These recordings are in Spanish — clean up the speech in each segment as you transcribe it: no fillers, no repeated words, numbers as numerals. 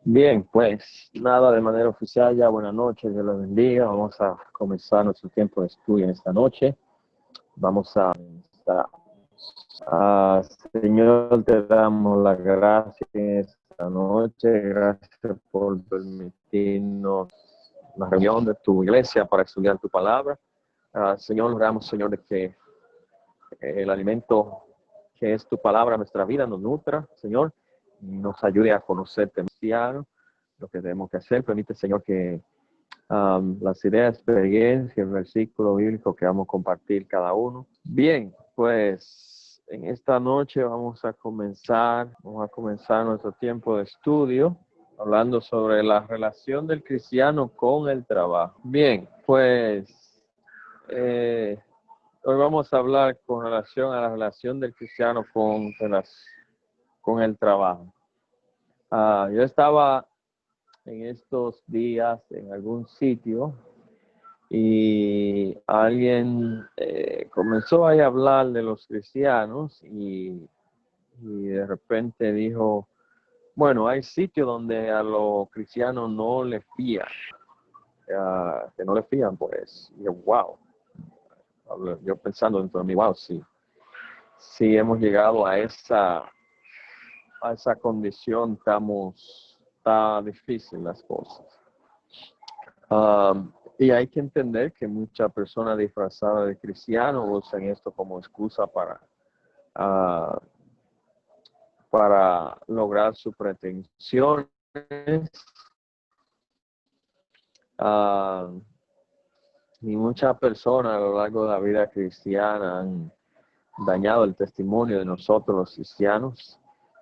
Bien, pues nada de manera oficial, ya buenas noches, Dios los bendiga. Vamos a comenzar nuestro tiempo de estudio en esta noche. Vamos a comenzar. Señor, te damos las gracias en esta noche. Gracias por permitirnos la reunión de tu iglesia para estudiar tu palabra. Señor, oramos, Señor, de que el alimento que es tu palabra, nuestra vida, nos nutra, Señor, nos ayude a conocerte más, lo que tenemos que hacer. Permite, Señor, que las ideas, experiencias, el versículo bíblico que vamos a compartir cada uno. Bien, pues en esta noche vamos a comenzar nuestro tiempo de estudio hablando sobre la relación del cristiano con el trabajo. Bien, pues hoy vamos a hablar con relación a la relación del cristiano con el trabajo. Yo estaba en estos días en algún sitio y alguien comenzó a hablar de los cristianos y de repente dijo, bueno, hay sitios donde a los cristianos no les fían, que no les fían, pues, y yo, wow, yo pensando dentro de mí, wow, sí hemos llegado a esa condición, está difícil las cosas. Y hay que entender que muchas personas disfrazadas de cristianos usan esto como excusa para lograr sus pretensiones. Y muchas personas a lo largo de la vida cristiana han dañado el testimonio de nosotros los cristianos.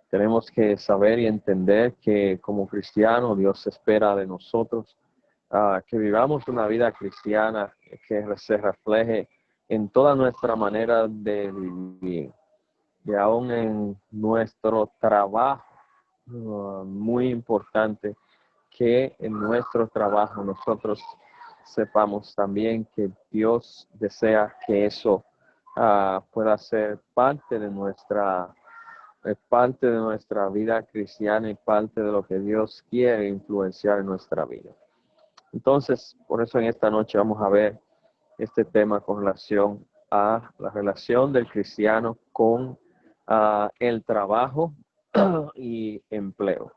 Tenemos que saber y entender que como cristianos Dios espera de nosotros que vivamos una vida cristiana que se refleje en toda nuestra manera de vivir. Y aún en nuestro trabajo, muy importante que en nuestro trabajo nosotros sepamos también que Dios desea que eso pueda ser parte de nuestra vida cristiana y parte de lo que Dios quiere influenciar en nuestra vida. Entonces, por eso en esta noche vamos a ver este tema con relación a la relación del cristiano con el trabajo y empleo.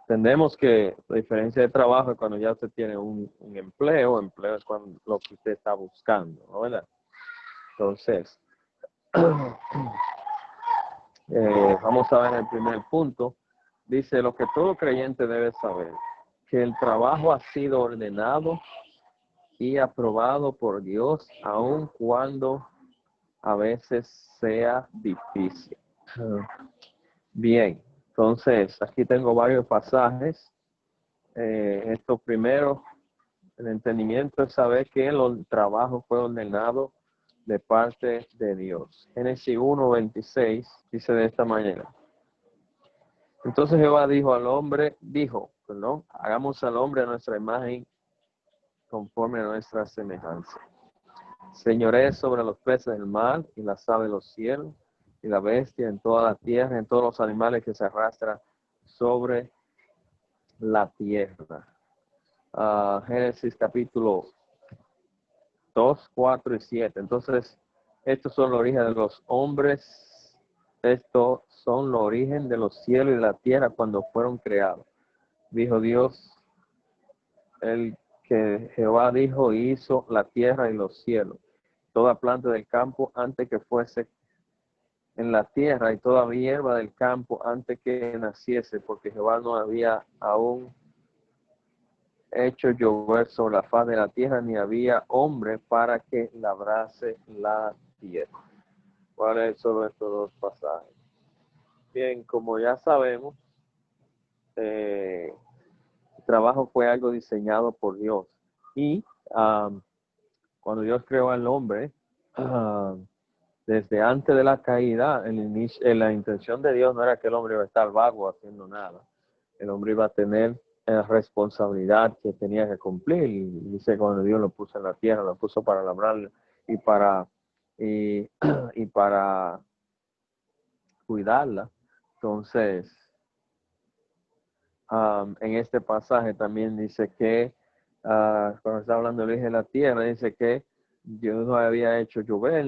Entendemos que la diferencia de trabajo es cuando ya usted tiene un empleo es cuando lo que usted está buscando, ¿no? ¿Verdad? Entonces, vamos a ver el primer punto. Dice, lo que todo creyente debe saber, que el trabajo ha sido ordenado y aprobado por Dios, aun cuando a veces sea difícil. Bien, entonces aquí tengo varios pasajes. Esto primero, el entendimiento es saber que el trabajo fue ordenado de parte de Dios. Génesis 1:26 dice de esta manera. Entonces Jehová hagamos al hombre a nuestra imagen conforme a nuestra semejanza. Señoree sobre los peces del mar y las aves de los cielos y la bestia en toda la tierra, en todos los animales que se arrastran sobre la tierra. Génesis capítulo 2, 4 y 7. Entonces, estos son los orígenes de los hombres, estos son los orígenes de los cielos y de la tierra cuando fueron creados. Dijo Dios, el que Jehová dijo y hizo la tierra y los cielos, toda planta del campo antes que fuese en la tierra y toda hierba del campo antes que naciese, porque Jehová no había aún hecho llover sobre la faz de la tierra, ni había hombre para que labrase la tierra. ¿Cuáles son estos dos pasajes? Bien, como ya sabemos, el trabajo fue algo diseñado por Dios. Y cuando Dios creó al hombre, desde antes de la caída, la intención de Dios no era que el hombre iba a estar vago haciendo nada. El hombre iba a tener responsabilidad que tenía que cumplir. Y dice, cuando Dios lo puso en la tierra, lo puso para labrar y para cuidarla. Entonces, en este pasaje también dice que, cuando está hablando de la tierra, dice que Dios no había hecho llover,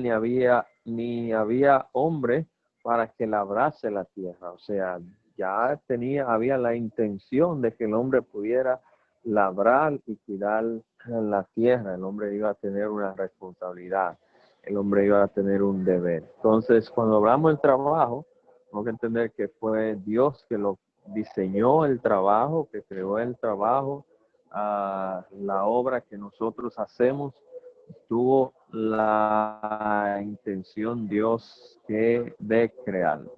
ni había hombre para que labrase la tierra. O sea, ya había la intención de que el hombre pudiera labrar y cuidar la tierra. El hombre iba a tener una responsabilidad, el hombre iba a tener un deber. Entonces, cuando hablamos del trabajo, tenemos que entender que fue Dios que lo diseñó, el trabajo, que creó el trabajo. La obra que nosotros hacemos tuvo la intención Dios de crearlo.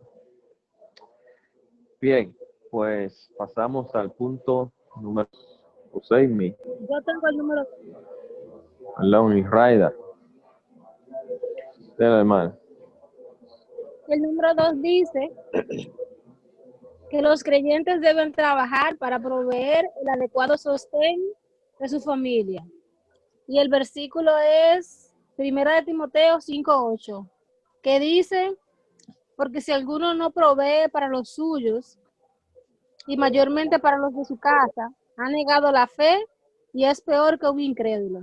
Bien, pues pasamos al punto número 6. Yo tengo el número. Lonely Rider. Hermano. El número 2 dice que los creyentes deben trabajar para proveer el adecuado sostén de su familia. Y el versículo es 1 Timoteo 5:8, que dice: porque si alguno no provee para los suyos, y mayormente para los de su casa, ha negado la fe y es peor que un incrédulo.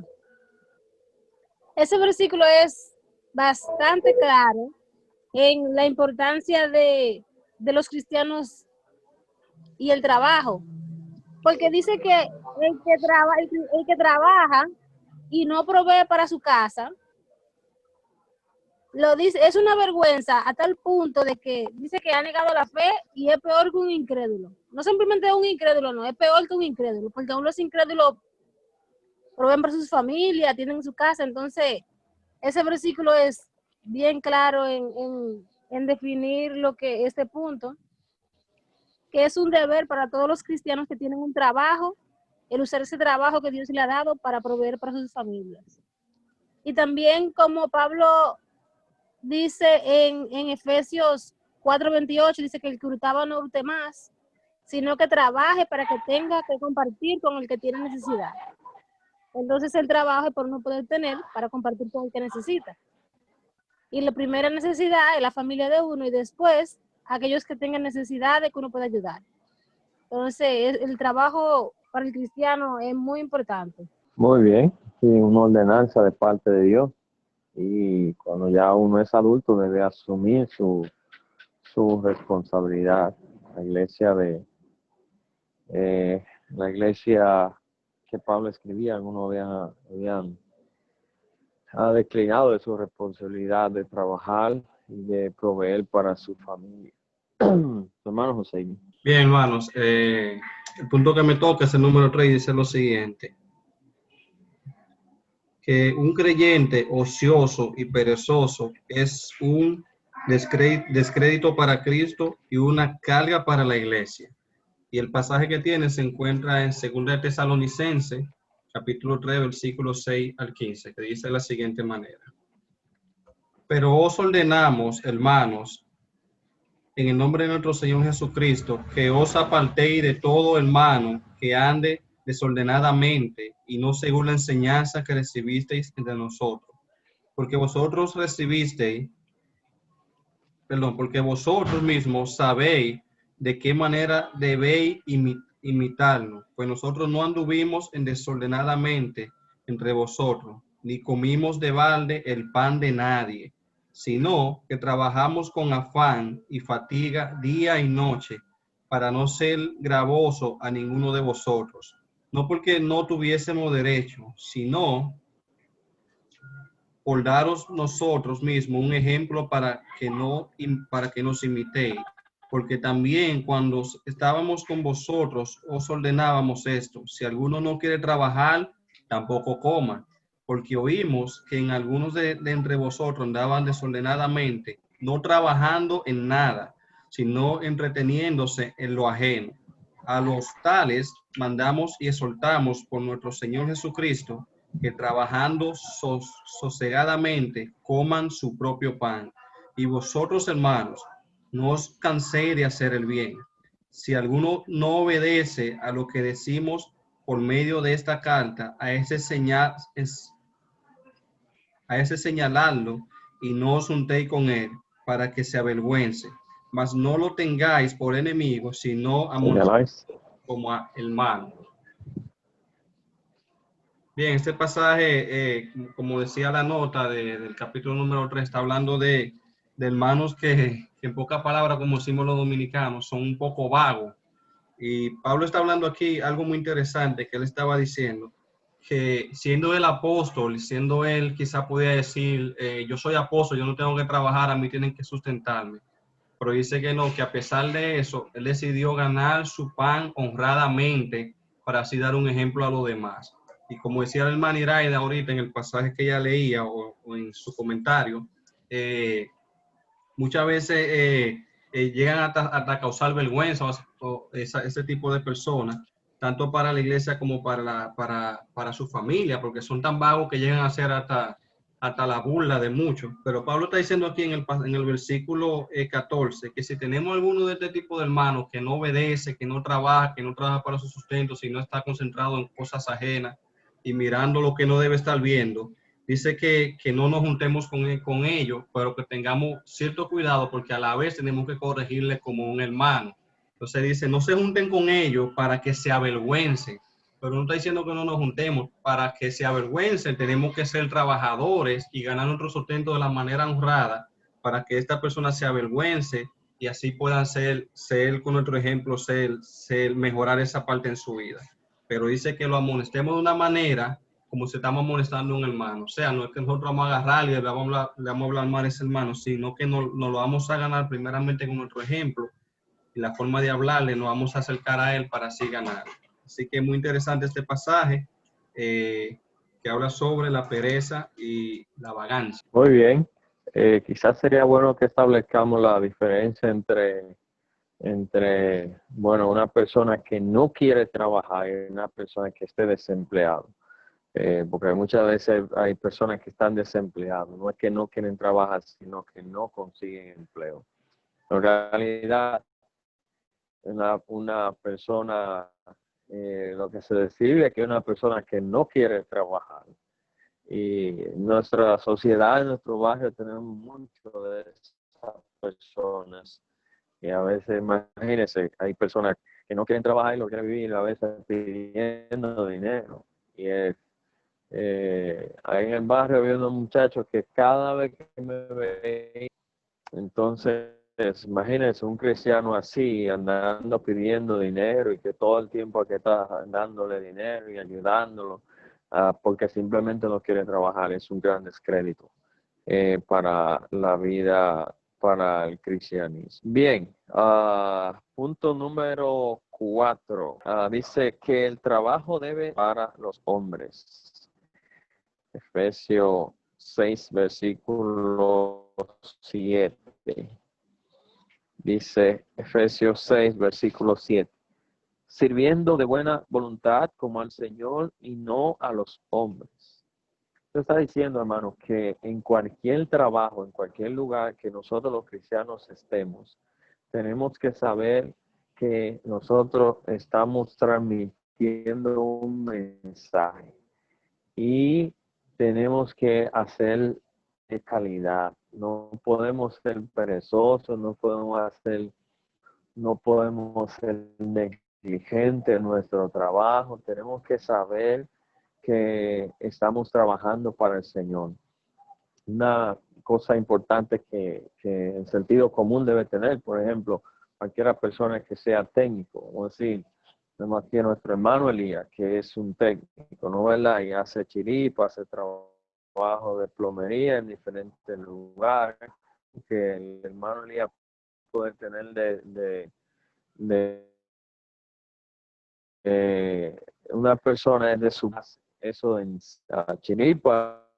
Ese versículo es bastante claro en la importancia de los cristianos y el trabajo, porque dice que el que trabaja y no provee para su casa, lo dice, es una vergüenza a tal punto de que dice que ha negado la fe y es peor que un incrédulo. No simplemente un incrédulo, no, es peor que un incrédulo, porque aún los incrédulos proveen para sus familias, tienen su casa. Entonces ese versículo es bien claro en definir lo que este punto, que es un deber para todos los cristianos que tienen un trabajo, el usar ese trabajo que Dios le ha dado para proveer para sus familias. Y también, como Pablo dice en Efesios 4:28, dice que el que hurtaba no hurte más, sino que trabaje para que tenga que compartir con el que tiene necesidad. Entonces el trabajo es por no poder tener para compartir con el que necesita. Y la primera necesidad es la familia de uno, y después aquellos que tengan necesidad de que uno pueda ayudar. Entonces el trabajo para el cristiano es muy importante. Muy bien, sí, una ordenanza de parte de Dios. Y cuando ya uno es adulto debe asumir su responsabilidad. La iglesia que Pablo escribía, algunos habían declinado de su responsabilidad de trabajar y de proveer para su familia. Hermano José. Bien, hermanos, el punto que me toca es el número 3, dice lo siguiente: que un creyente ocioso y perezoso es un descrédito para Cristo y una carga para la iglesia. Y el pasaje que tiene se encuentra en 2 Tesalonicenses, capítulo 3, versículos 6 al 15, que dice de la siguiente manera: pero os ordenamos, hermanos, en el nombre de nuestro Señor Jesucristo, que os apartéis de todo hermano que ande desordenadamente y no según la enseñanza que recibisteis de nosotros. Porque vosotros mismos sabéis de qué manera debéis imitarnos, pues nosotros no anduvimos en desordenadamente entre vosotros, ni comimos de balde el pan de nadie, sino que trabajamos con afán y fatiga día y noche, para no ser gravoso a ninguno de vosotros, no porque no tuviésemos derecho, sino por daros nosotros mismos un ejemplo para que nos imitéis. Porque también cuando estábamos con vosotros os ordenábamos esto: si alguno no quiere trabajar, tampoco coma. Porque oímos que en algunos de entre vosotros andaban desordenadamente, no trabajando en nada, sino entreteniéndose en lo ajeno. A los tales mandamos y exhortamos por nuestro Señor Jesucristo, que trabajando sosegadamente coman su propio pan. Y vosotros, hermanos, no os canséis de hacer el bien. Si alguno no obedece a lo que decimos por medio de esta carta, a ese señaladlo y no os juntéis con él, para que se avergüence. Mas no lo tengáis por enemigo, sino como a hermanos. Bien, este pasaje, como decía la nota del capítulo número 3, está hablando de hermanos que en pocas palabras, como decimos los dominicanos, son un poco vagos. Y Pablo está hablando aquí algo muy interesante que él estaba diciendo, que siendo el apóstol, siendo él, quizá podía decir, yo soy apóstol, yo no tengo que trabajar, a mí tienen que sustentarme. Pero dice que no, que a pesar de eso, él decidió ganar su pan honradamente para así dar un ejemplo a los demás. Y como decía la hermana Iraida ahorita en el pasaje que ella leía o en su comentario, muchas veces llegan hasta causar vergüenza o ese tipo de personas, tanto para la iglesia como para su familia, porque son tan vagos que llegan a ser hasta la burla de muchos. Pero Pablo está diciendo aquí en el versículo 14 que si tenemos alguno de este tipo de hermanos que no obedece, que no trabaja para su sustento, si no está concentrado en cosas ajenas y mirando lo que no debe estar viendo, dice que no nos juntemos con ellos, pero que tengamos cierto cuidado porque a la vez tenemos que corregirles como un hermano. Entonces dice, no se junten con ellos para que se avergüencen, pero no está diciendo que no nos juntemos para que se avergüencen. Tenemos que ser trabajadores y ganar nuestro sustento de la manera honrada para que esta persona se avergüence y así puedan ser con nuestro ejemplo, mejorar esa parte en su vida. Pero dice que lo amonestemos de una manera como si estamos amonestando a un hermano. O sea, no es que nosotros vamos a agarrar y le vamos a hablar mal a ese hermano, sino que nos lo vamos a ganar primeramente con nuestro ejemplo y la forma de hablarle, nos vamos a acercar a él para así ganar. Así que es muy interesante este pasaje que habla sobre la pereza y la vagancia. Muy bien. Quizás sería bueno que establezcamos la diferencia entre, bueno, una persona que no quiere trabajar y una persona que esté desempleado. Porque muchas veces hay personas que están desempleadas. No es que no quieren trabajar, sino que no consiguen empleo. En realidad, una persona, lo que se describe es que es una persona que no quiere trabajar. Y en nuestra sociedad, en nuestro barrio, tenemos mucho de esas personas. Y a veces, imagínense, hay personas que no quieren trabajar y lo quieren vivir, a veces pidiendo dinero. Y ahí en el barrio había unos muchachos que cada vez que me veían, entonces, imagínense un cristiano así, andando pidiendo dinero y que todo el tiempo que está dándole dinero y ayudándolo, porque simplemente no quiere trabajar, es un gran descrédito para la vida, para el cristianismo. Bien, punto número 4, dice que el trabajo debe para los hombres. Efesios 6, versículo 7. Dice Efesios 6, versículo 7. Sirviendo de buena voluntad como al Señor y no a los hombres. Usted está diciendo, hermano, que en cualquier trabajo, en cualquier lugar que nosotros los cristianos estemos, tenemos que saber que nosotros estamos transmitiendo un mensaje y tenemos que hacer de calidad. No podemos ser perezosos, no podemos ser negligentes en nuestro trabajo. Tenemos que saber que estamos trabajando para el Señor. Una cosa importante que el sentido común debe tener, por ejemplo, cualquier persona que sea técnico, vamos a decir, tenemos aquí a nuestro hermano Elías, que es un técnico, ¿no? ¿Verdad? Y hace chiripa, hace trabajo de plomería en diferentes lugares, que el hermano Elías puede tener una persona es de su base, eso en chiripa,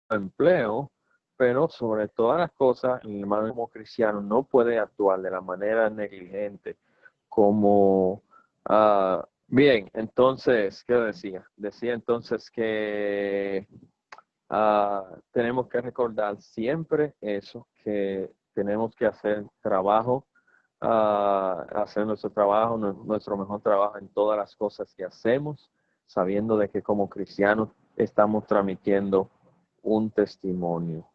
empleo, pero sobre todas las cosas, el hermano como cristiano no puede actuar de la manera negligente como bien. Entonces, ¿qué decía? Decía entonces que tenemos que recordar siempre eso, que tenemos que hacer trabajo, hacer nuestro trabajo, nuestro mejor trabajo en todas las cosas que hacemos, sabiendo de que como cristianos estamos transmitiendo un testimonio.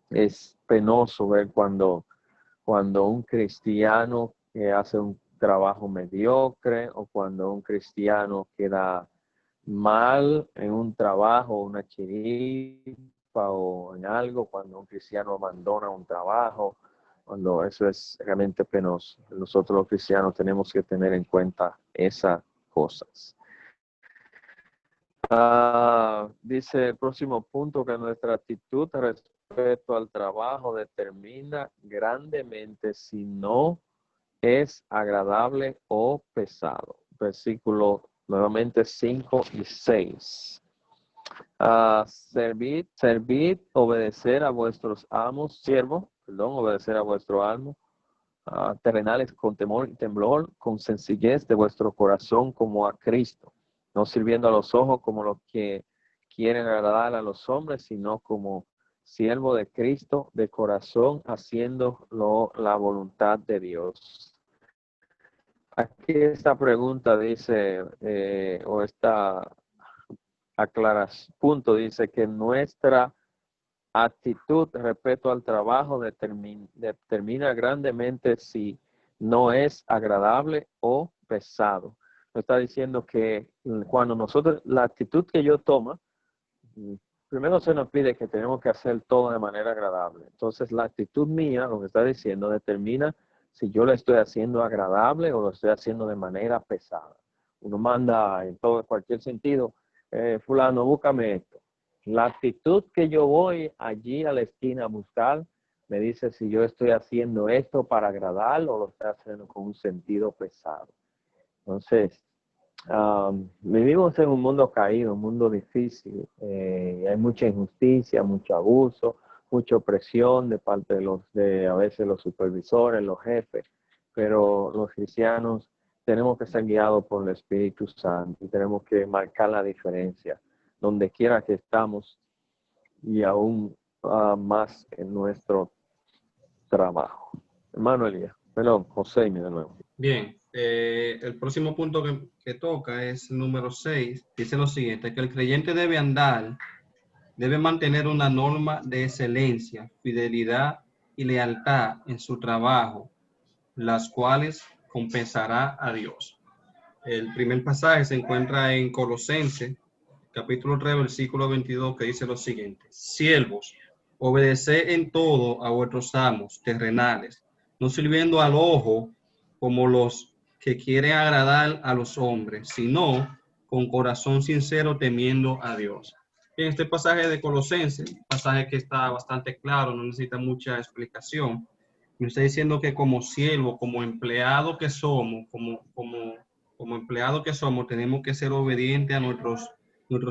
Es penoso ver cuando un cristiano que hace trabajo mediocre o cuando un cristiano queda mal en un trabajo, una chiripa o en algo, cuando un cristiano abandona un trabajo, cuando eso es realmente penoso. Nosotros los cristianos tenemos que tener en cuenta esas cosas. Dice el próximo punto que nuestra actitud respecto al trabajo determina grandemente si no es agradable o pesado. Versículo nuevamente 5 y 6. Servid, obedecer a vuestros amos, obedecer a vuestro amo, terrenales con temor y temblor, con sencillez de vuestro corazón como a Cristo, no sirviendo a los ojos como los que quieren agradar a los hombres, sino como siervo de Cristo de corazón, haciendo la voluntad de Dios. Aquí esta pregunta dice, o esta punto dice que nuestra actitud respecto al trabajo determina grandemente si no es agradable o pesado. Nos está diciendo que cuando la actitud que yo tomo, primero se nos pide que tenemos que hacer todo de manera agradable. Entonces la actitud mía, lo que está diciendo, determina si yo lo estoy haciendo agradable o lo estoy haciendo de manera pesada. Uno manda en cualquier sentido, fulano, búscame esto. La actitud que yo voy allí a la esquina a buscar me dice si yo estoy haciendo esto para agradar o lo estoy haciendo con un sentido pesado. Entonces, vivimos en un mundo caído, un mundo difícil. Hay mucha injusticia, mucho abuso, mucha opresión de parte de a veces los supervisores, los jefes. Pero los cristianos tenemos que ser guiados por el Espíritu Santo y tenemos que marcar la diferencia donde quiera que estamos y aún más en nuestro trabajo. Hermano Elías, perdón, José, de nuevo. Bien, el próximo punto que toca es el número 6. Dice lo siguiente, que el creyente debe mantener una norma de excelencia, fidelidad y lealtad en su trabajo, las cuales compensará a Dios. El primer pasaje se encuentra en Colosenses, capítulo 3, versículo 22, que dice lo siguiente: siervos, obedeced en todo a vuestros amos terrenales, no sirviendo al ojo como los que quieren agradar a los hombres, sino con corazón sincero temiendo a Dios. En este pasaje de Colosenses, pasaje que está bastante claro, no necesita mucha explicación, me está diciendo que como siervo, como empleado que somos, como empleado que somos, tenemos que ser obedientes a nuestros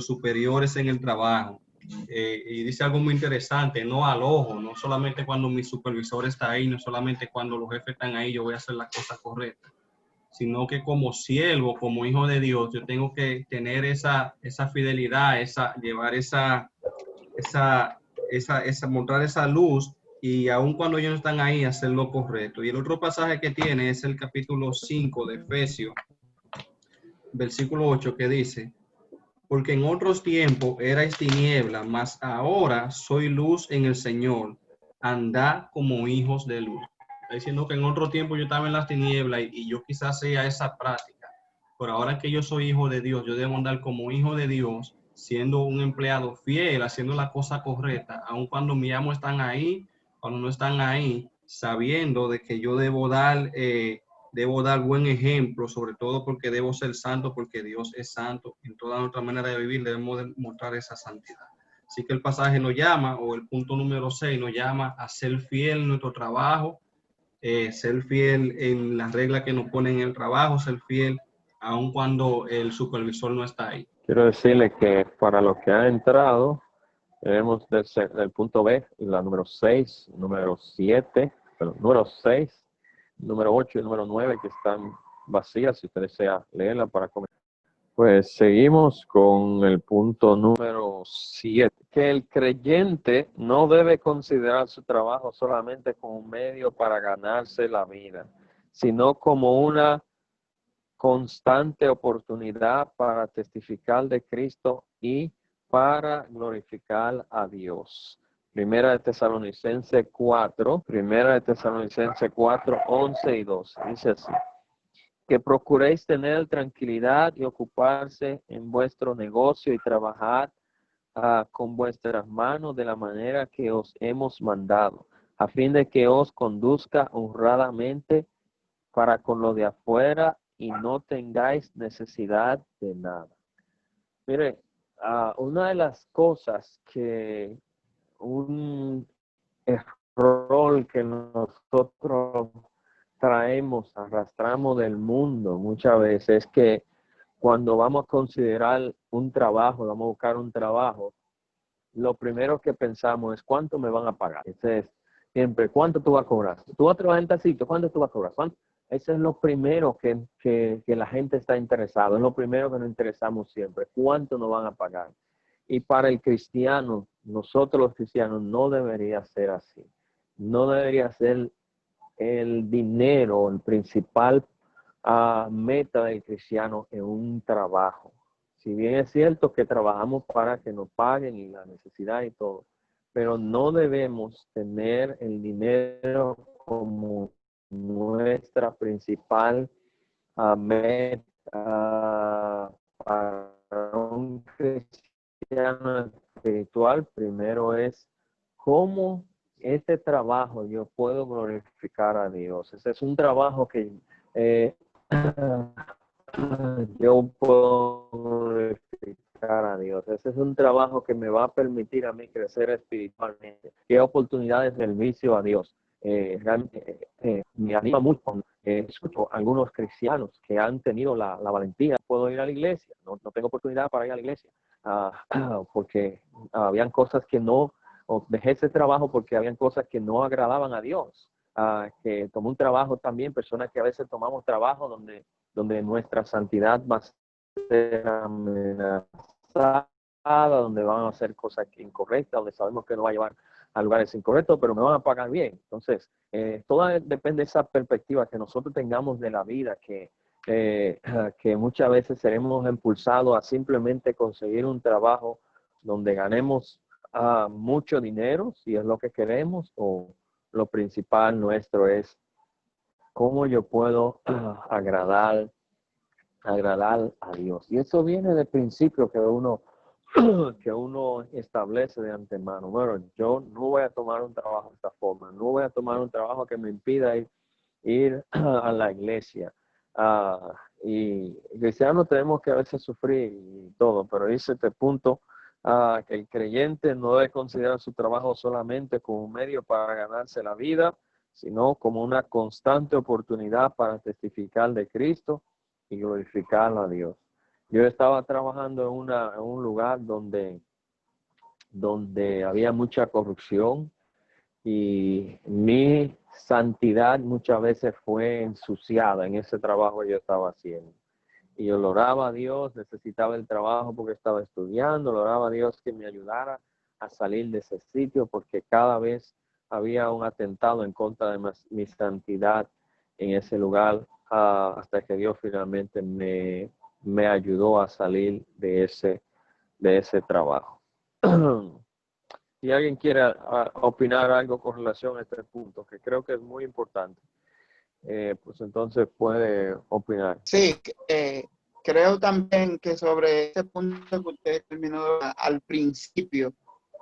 superiores en el trabajo. Y dice algo muy interesante, no al ojo, no solamente cuando mi supervisor está ahí, no solamente cuando los jefes están ahí, yo voy a hacer la cosa correcta, sino que como siervo, como hijo de Dios, yo tengo que tener esa fidelidad, llevar mostrar esa luz, y aun cuando ellos no están ahí, hacer lo correcto. Y el otro pasaje que tiene es el capítulo 5 de Efesios, versículo 8, que dice: porque en otros tiempos erais tiniebla, mas ahora soy luz en el Señor. Andad como hijos de luz. Está diciendo que en otro tiempo yo estaba en las tinieblas y yo quizás sea esa práctica. Pero ahora que yo soy hijo de Dios, yo debo andar como hijo de Dios, siendo un empleado fiel, haciendo la cosa correcta, aun cuando mis amos están ahí, cuando no están ahí, sabiendo de que yo debo dar buen ejemplo, sobre todo porque debo ser santo, porque Dios es santo. En toda nuestra manera de vivir debemos mostrar esa santidad. Así que el pasaje nos llama, o el punto número 6 nos llama a ser fiel en nuestro trabajo, ser fiel en las reglas que nos ponen en el trabajo, ser fiel aun cuando el supervisor no está ahí. Quiero decirle que para los que han entrado, tenemos del punto B, la número 6, número 7, número 6, número 8 y número 9 que están vacías, si usted desea leerla para comenzar. Pues seguimos con el punto número 7, que el creyente no debe considerar su trabajo solamente como un medio para ganarse la vida, sino como una constante oportunidad para testificar de Cristo y para glorificar a Dios. Primera de Tesalonicenses 4, 11 y 12, dice así: que procuréis tener tranquilidad y ocuparse en vuestro negocio y trabajar con vuestras manos de la manera que os hemos mandado, a fin de que os conduzca honradamente para con lo de afuera y no tengáis necesidad de nada. Mire, una de las cosas que un error que nosotros arrastramos del mundo muchas veces es que cuando vamos a considerar un trabajo, vamos a buscar un trabajo, lo primero que pensamos es cuánto me van a pagar. Ese es siempre, ¿cuánto tú vas a cobrar? Tú vas a trabajar en tal sitio, ¿cuánto tú vas a cobrar? ¿Cuánto? Ese es lo primero que la gente está interesado, es lo primero que nos interesamos siempre, ¿cuánto nos van a pagar? Y para el cristiano, nosotros los cristianos, no debería ser así. No debería ser el dinero, el principal meta del cristiano en un trabajo. Si bien es cierto que trabajamos para que nos paguen y la necesidad y todo, pero no debemos tener el dinero como nuestra principal meta para un cristiano espiritual. Primero es cómo este trabajo yo puedo glorificar a Dios. Ese es un trabajo que yo puedo glorificar a Dios. Ese es un trabajo que me va a permitir a mí crecer espiritualmente. ¿Qué oportunidades del vicio a Dios? Realmente me anima mucho cuando escucho a algunos cristianos que han tenido la valentía. Puedo ir a la iglesia, no tengo oportunidad para ir a la iglesia, porque habían cosas que no, o dejé ese trabajo porque habían cosas que no agradaban a Dios. Que tomó un trabajo también, personas que a veces tomamos trabajo donde nuestra santidad va a ser amenazada, donde van a hacer cosas incorrectas, donde sabemos que no va a llevar a lugares incorrectos, pero me van a pagar bien. Entonces, todo depende de esa perspectiva que nosotros tengamos de la vida, que muchas veces seremos impulsados a simplemente conseguir un trabajo donde ganemos mucho dinero, si es lo que queremos, o lo principal nuestro es cómo yo puedo agradar a Dios. Y eso viene del principio que uno establece de antemano. Bueno, yo no voy a tomar un trabajo de esta forma, no voy a tomar un trabajo que me impida ir a la iglesia. Y cristianos tenemos que a veces sufrir y todo, pero dice este punto que el creyente no debe considerar su trabajo solamente como un medio para ganarse la vida, sino como una constante oportunidad para testificar de Cristo y glorificar a Dios. Yo estaba trabajando en un lugar donde había mucha corrupción y mi santidad muchas veces fue ensuciada en ese trabajo que yo estaba haciendo. Y yo oraba a Dios, necesitaba el trabajo porque estaba estudiando, oraba a Dios que me ayudara a salir de ese sitio porque cada vez había un atentado en contra de mi santidad en ese lugar, hasta que Dios finalmente me ayudó a salir de ese trabajo. Si alguien quiere opinar algo con relación a este punto, que creo que es muy importante, pues entonces puede opinar. Sí, creo también que sobre este punto que usted terminó al principio,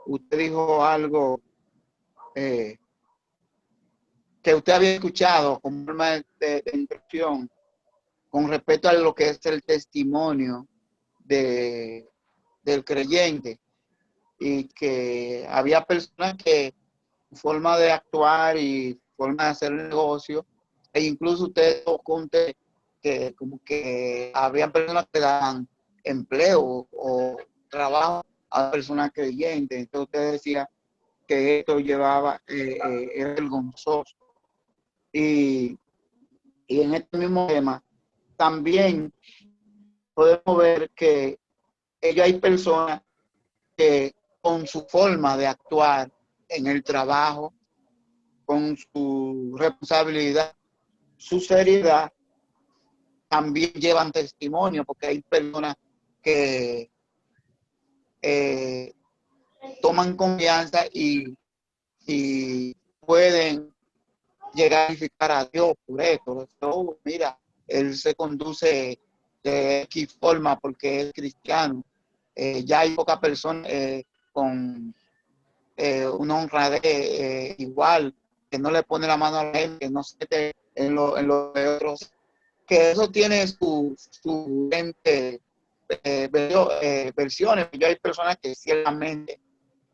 usted dijo algo que usted había escuchado como forma de introducción con respecto a lo que es el testimonio del creyente, y que había personas que forma de actuar y forma de hacer negocio, e incluso usted tocó que como que había personas que daban empleo o trabajo a personas creyentes. Entonces usted decía que esto llevaba, era vergonzoso. Y en este mismo tema también podemos ver que hay personas que con su forma de actuar en el trabajo, con su responsabilidad, su seriedad, también llevan testimonio, porque hay personas que toman confianza y pueden llegar a glorificar a Dios por esto. Oh, mira, él se conduce de X forma porque es cristiano. Ya hay pocas personas con una honradez igual, que no le pone la mano a la gente, que no se mete en lo de otros, que eso tiene su versiones. Yo hay personas que ciertamente,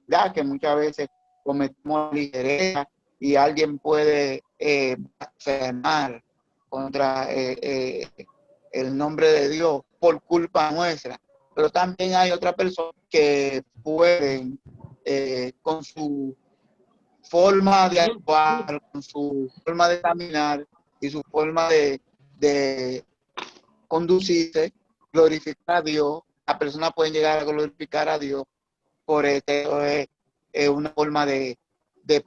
ya que muchas veces cometemos ligereza y alguien puede blasfemar contra el nombre de Dios por culpa nuestra, pero también hay otras personas que pueden con su forma de actuar, con su forma de caminar y su forma de conducirse, glorificar a Dios. La persona puede llegar a glorificar a Dios por una forma de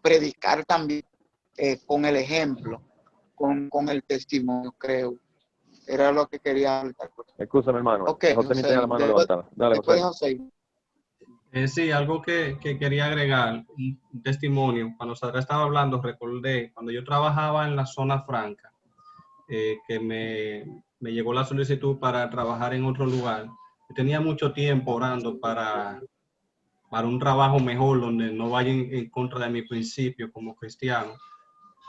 predicar también con el ejemplo, con el testimonio, creo. Era lo que quería hablar. Escúchame, hermano. Ok, José ni José, tenía la mano levantada. Dale, después de José. José. Sí, algo que quería agregar, un testimonio. Cuando Sandra estaba hablando, recordé cuando yo trabajaba en la zona franca, que me llegó la solicitud para trabajar en otro lugar. Yo tenía mucho tiempo orando para un trabajo mejor, donde no vaya en contra de mi principio como cristiano.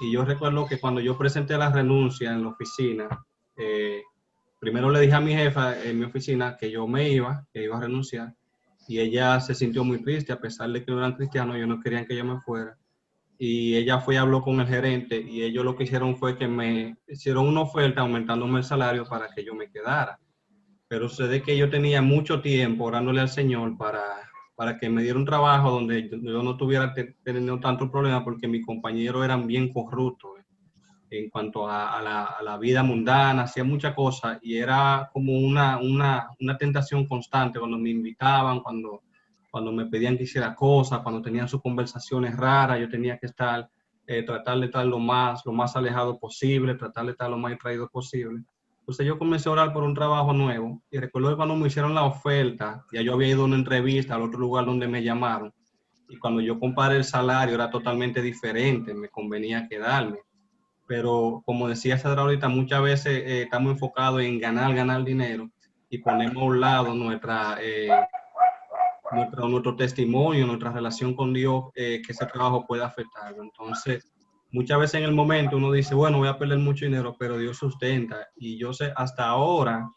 Y yo recuerdo que cuando yo presenté la renuncia en la oficina, primero le dije a mi jefa en mi oficina que yo que iba a renunciar, y ella se sintió muy triste, a pesar de que no eran cristianos, ellos no querían que yo me fuera. Y ella fue y habló con el gerente, y ellos lo que hicieron fue que me hicieron una oferta aumentándome el salario para que yo me quedara. Pero sucede que yo tenía mucho tiempo orándole al Señor para que me diera un trabajo donde yo no tuviera teniendo tanto problema, porque mis compañeros eran bien corruptos en cuanto a la vida mundana, hacía muchas cosas, y era como una tentación constante cuando me invitaban, cuando me pedían que hiciera cosas, cuando tenían sus conversaciones raras. Yo tenía que estar, tratar de estar lo más alejado posible, tratar de estar lo más distraído posible. Entonces yo comencé a orar por un trabajo nuevo, y recuerdo que cuando me hicieron la oferta, ya yo había ido a una entrevista al otro lugar donde me llamaron, y cuando yo comparé el salario era totalmente diferente, me convenía quedarme. Pero como decía Sandra ahorita, muchas veces estamos enfocados en ganar dinero, y ponemos a un lado nuestro testimonio, nuestra relación con Dios, que ese trabajo puede afectarlo. Entonces, muchas veces en el momento uno dice, bueno, voy a perder mucho dinero, pero Dios sustenta. Y yo sé, hasta ahora,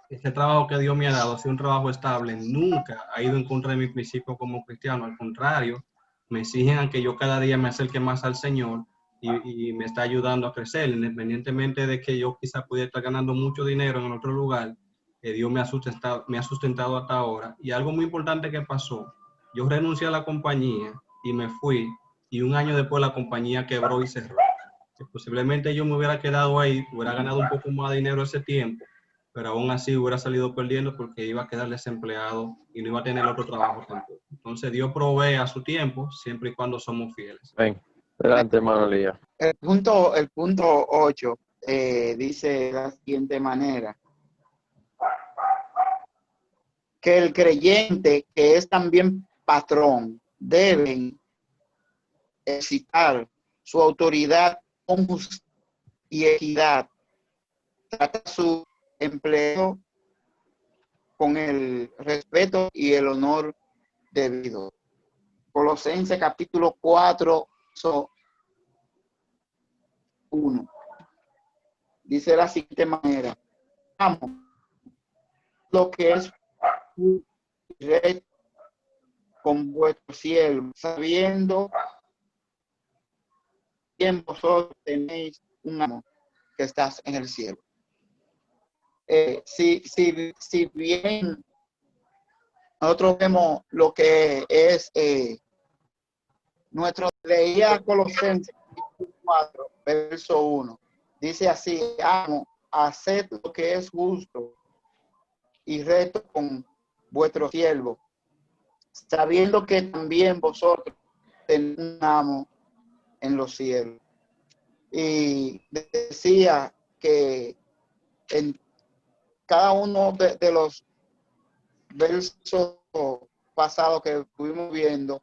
este trabajo que Dios me ha dado ha sido un trabajo estable, nunca ha ido en contra de mi principio como cristiano. Al contrario, me exigen a que yo cada día me acerque más al Señor, y me está ayudando a crecer, independientemente de que yo quizá pudiera estar ganando mucho dinero en otro lugar. Dios me ha sustentado hasta ahora. Y algo muy importante que pasó, yo renuncié a la compañía y me fui, y un año después la compañía quebró y cerró. Que posiblemente yo me hubiera quedado ahí, hubiera ganado un poco más de dinero ese tiempo, pero aún así hubiera salido perdiendo, porque iba a quedar desempleado y no iba a tener otro trabajo tampoco. Entonces Dios provee a su tiempo, siempre y cuando somos fieles. Ven, adelante, hermano Elías. El punto 8 dice de la siguiente manera: que el creyente, que es también patrón, debe ejercitar su autoridad con justicia y equidad, trata a su empleo con el respeto y el honor debido. Colosenses capítulo 4, 1. Dice de la siguiente manera: amo lo que es recto con vuestro cielo, sabiendo que en vosotros tenéis un amo que estás en el cielo. Si bien nosotros vemos lo que es nuestro, leía Colosenses 4, verso 1, dice así: amo, haced lo que es justo y recto con vuestro siervo, sabiendo que también vosotros tenéis un amo en los cielos. Y decía que en cada uno de los versos pasados que estuvimos viendo,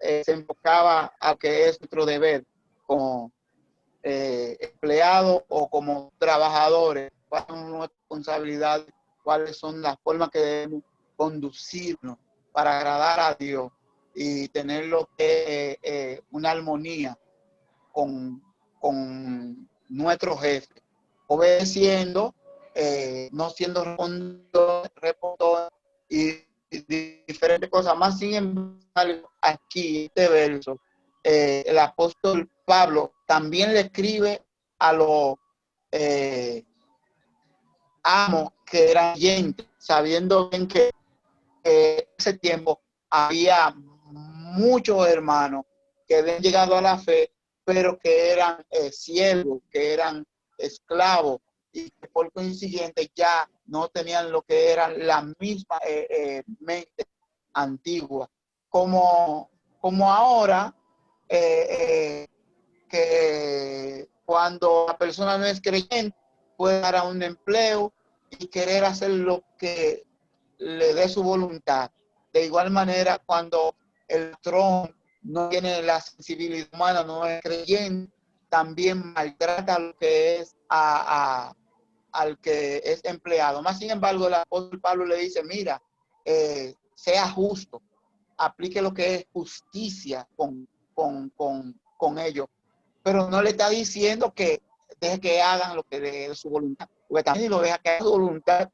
se enfocaba a que es nuestro deber como empleados o como trabajadores, cuáles son nuestras responsabilidades, cuáles son las formas que debemos conducirnos para agradar a Dios y tener lo que una armonía con nuestro jefe, obedeciendo, no siendo respondedor y diferentes cosas más. Sin embargo, aquí este verso, el apóstol Pablo también le escribe a los amos que eran creyentes, sabiendo bien que en ese tiempo había muchos hermanos que habían llegado a la fe, pero que eran siervos, que eran esclavos, y que por consiguiente ya no tenían lo que era la misma mente antigua. Como ahora, que cuando la persona no es creyente, puede dar a un empleo y querer hacer lo que le dé su voluntad. De igual manera, cuando el patrón no tiene la sensibilidad humana, no es creyente, también maltrata lo que es al que es empleado. Más sin embargo, el apóstol Pablo le dice, mira, sea justo, aplique lo que es justicia con ellos, pero no le está diciendo que deje que hagan lo que de su voluntad, porque también lo deja que haga su voluntad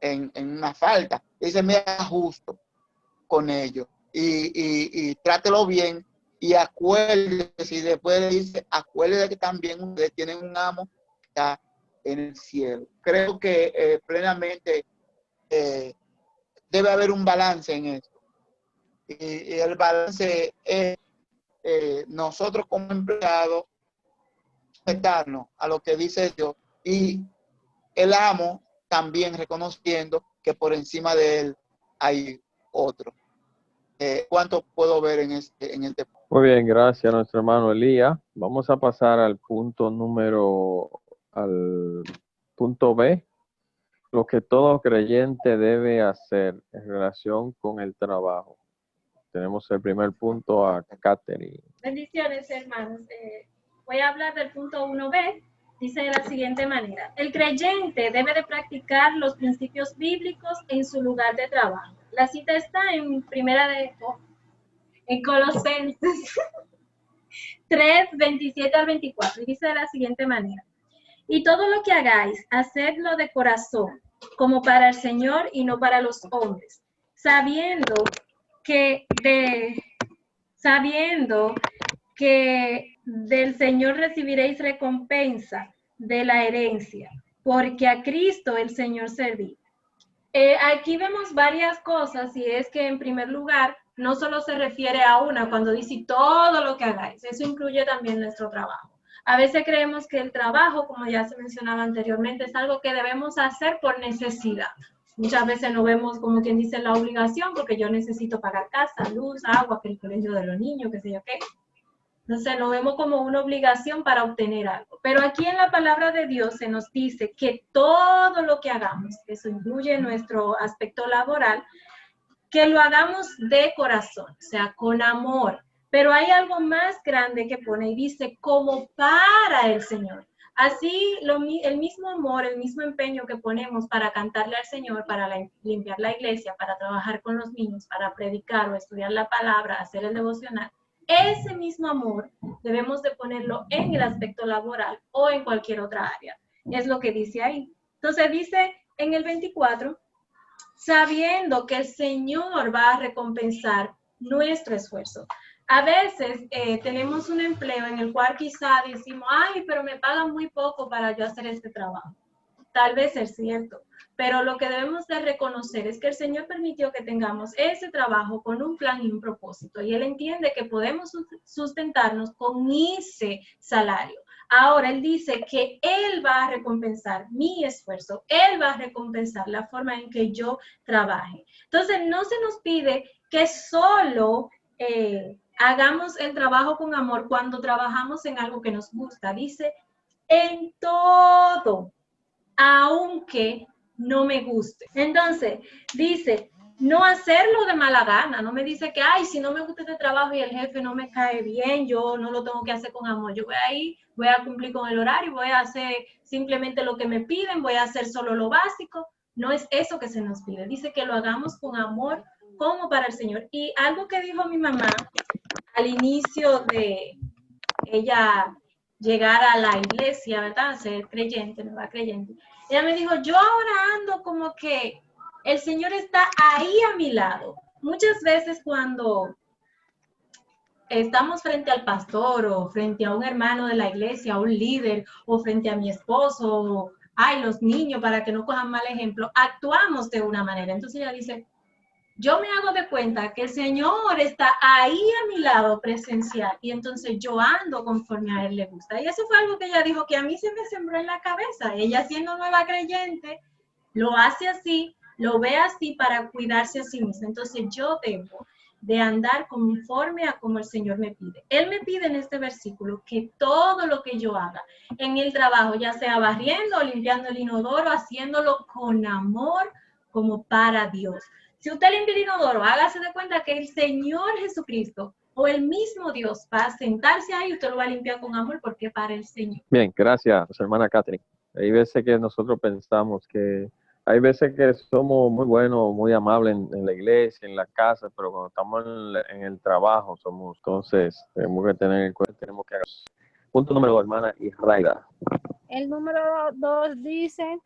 en una falta. Dice, mira, justo con ellos y trátelo bien y acuérdese, y después le dice, acuérdese que también ustedes tienen un amo que está en el cielo. Creo que plenamente debe haber un balance en esto. Y el balance es nosotros como empleados respetarnos a lo que dice Dios y el amo también reconociendo que por encima de él hay otro. ¿Cuánto puedo ver en este punto? Muy bien, gracias a nuestro hermano Elías. Vamos a pasar al punto B, lo que todo creyente debe hacer en relación con el trabajo. Tenemos el primer punto a Catherine. Bendiciones, hermanos. Voy a hablar del punto 1b. Dice de la siguiente manera: el creyente debe de practicar los principios bíblicos en su lugar de trabajo. La cita está en Colosenses 3, 27 al 24. Y dice de la siguiente manera: y todo lo que hagáis, hacedlo de corazón, como para el Señor y no para los hombres, sabiendo que del Señor recibiréis recompensa de la herencia, porque a Cristo el Señor serví. Aquí vemos varias cosas, y es que en primer lugar, no solo se refiere a una cuando dice todo lo que hagáis, eso incluye también nuestro trabajo. A veces creemos que el trabajo, como ya se mencionaba anteriormente, es algo que debemos hacer por necesidad. Muchas veces no vemos, como quien dice, la obligación, porque yo necesito pagar casa, luz, agua, que el colegio de los niños, qué sé yo qué. Entonces lo vemos como una obligación para obtener algo. Pero aquí en la palabra de Dios se nos dice que todo lo que hagamos, eso incluye nuestro aspecto laboral, que lo hagamos de corazón, o sea, con amor. Pero hay algo más grande que pone y dice, como para el Señor. Así, el mismo amor, el mismo empeño que ponemos para cantarle al Señor, para limpiar la iglesia, para trabajar con los niños, para predicar o estudiar la palabra, hacer el devocional, ese mismo amor debemos de ponerlo en el aspecto laboral o en cualquier otra área. Es lo que dice ahí. Entonces dice en el 24, sabiendo que el Señor va a recompensar nuestro esfuerzo. A veces tenemos un empleo en el cual quizá decimos, ay, pero me pagan muy poco para yo hacer este trabajo. Tal vez es cierto, pero lo que debemos de reconocer es que el Señor permitió que tengamos ese trabajo con un plan y un propósito, y Él entiende que podemos sustentarnos con ese salario. Ahora Él dice que Él va a recompensar mi esfuerzo, Él va a recompensar la forma en que yo trabaje. Entonces no se nos pide que solo hagamos el trabajo con amor cuando trabajamos en algo que nos gusta. Dice, en todo, aunque no me guste. Entonces, dice, no hacerlo de mala gana. No me dice que, ay, si no me gusta este trabajo y el jefe no me cae bien, yo no lo tengo que hacer con amor. Yo voy a ir, voy a cumplir con el horario, voy a hacer simplemente lo que me piden, voy a hacer solo lo básico. No es eso que se nos pide. Dice que lo hagamos con amor como para el Señor. Y algo que dijo mi mamá al inicio de ella llegar a la iglesia, ¿verdad? Ser creyente, nueva creyente. Ella me dijo, yo ahora ando como que el Señor está ahí a mi lado. Muchas veces cuando estamos frente al pastor o frente a un hermano de la iglesia, a un líder, o frente a mi esposo, o ay, los niños, para que no cojan mal ejemplo, actuamos de una manera. Entonces ella dice, yo me hago de cuenta que el Señor está ahí a mi lado presencial y entonces yo ando conforme a Él le gusta. Y eso fue algo que ella dijo que a mí se me sembró en la cabeza. Ella siendo nueva creyente, lo hace así, lo ve así para cuidarse a sí misma. Entonces yo debo de andar conforme a como el Señor me pide. Él me pide en este versículo que todo lo que yo haga en el trabajo, ya sea barriendo o limpiando el inodoro, haciéndolo con amor como para Dios. Si usted limpia el inodoro, hágase de cuenta que el Señor Jesucristo o el mismo Dios va a sentarse ahí y usted lo va a limpiar con amor porque es para el Señor. Bien, gracias, hermana Catherine. Hay veces que nosotros pensamos que hay veces que somos muy buenos, muy amables en la iglesia, en la casa, pero cuando estamos en el trabajo somos, entonces tenemos que tener en cuenta, tenemos que hacer. Punto número 2, hermana Israida. El número 2 dice,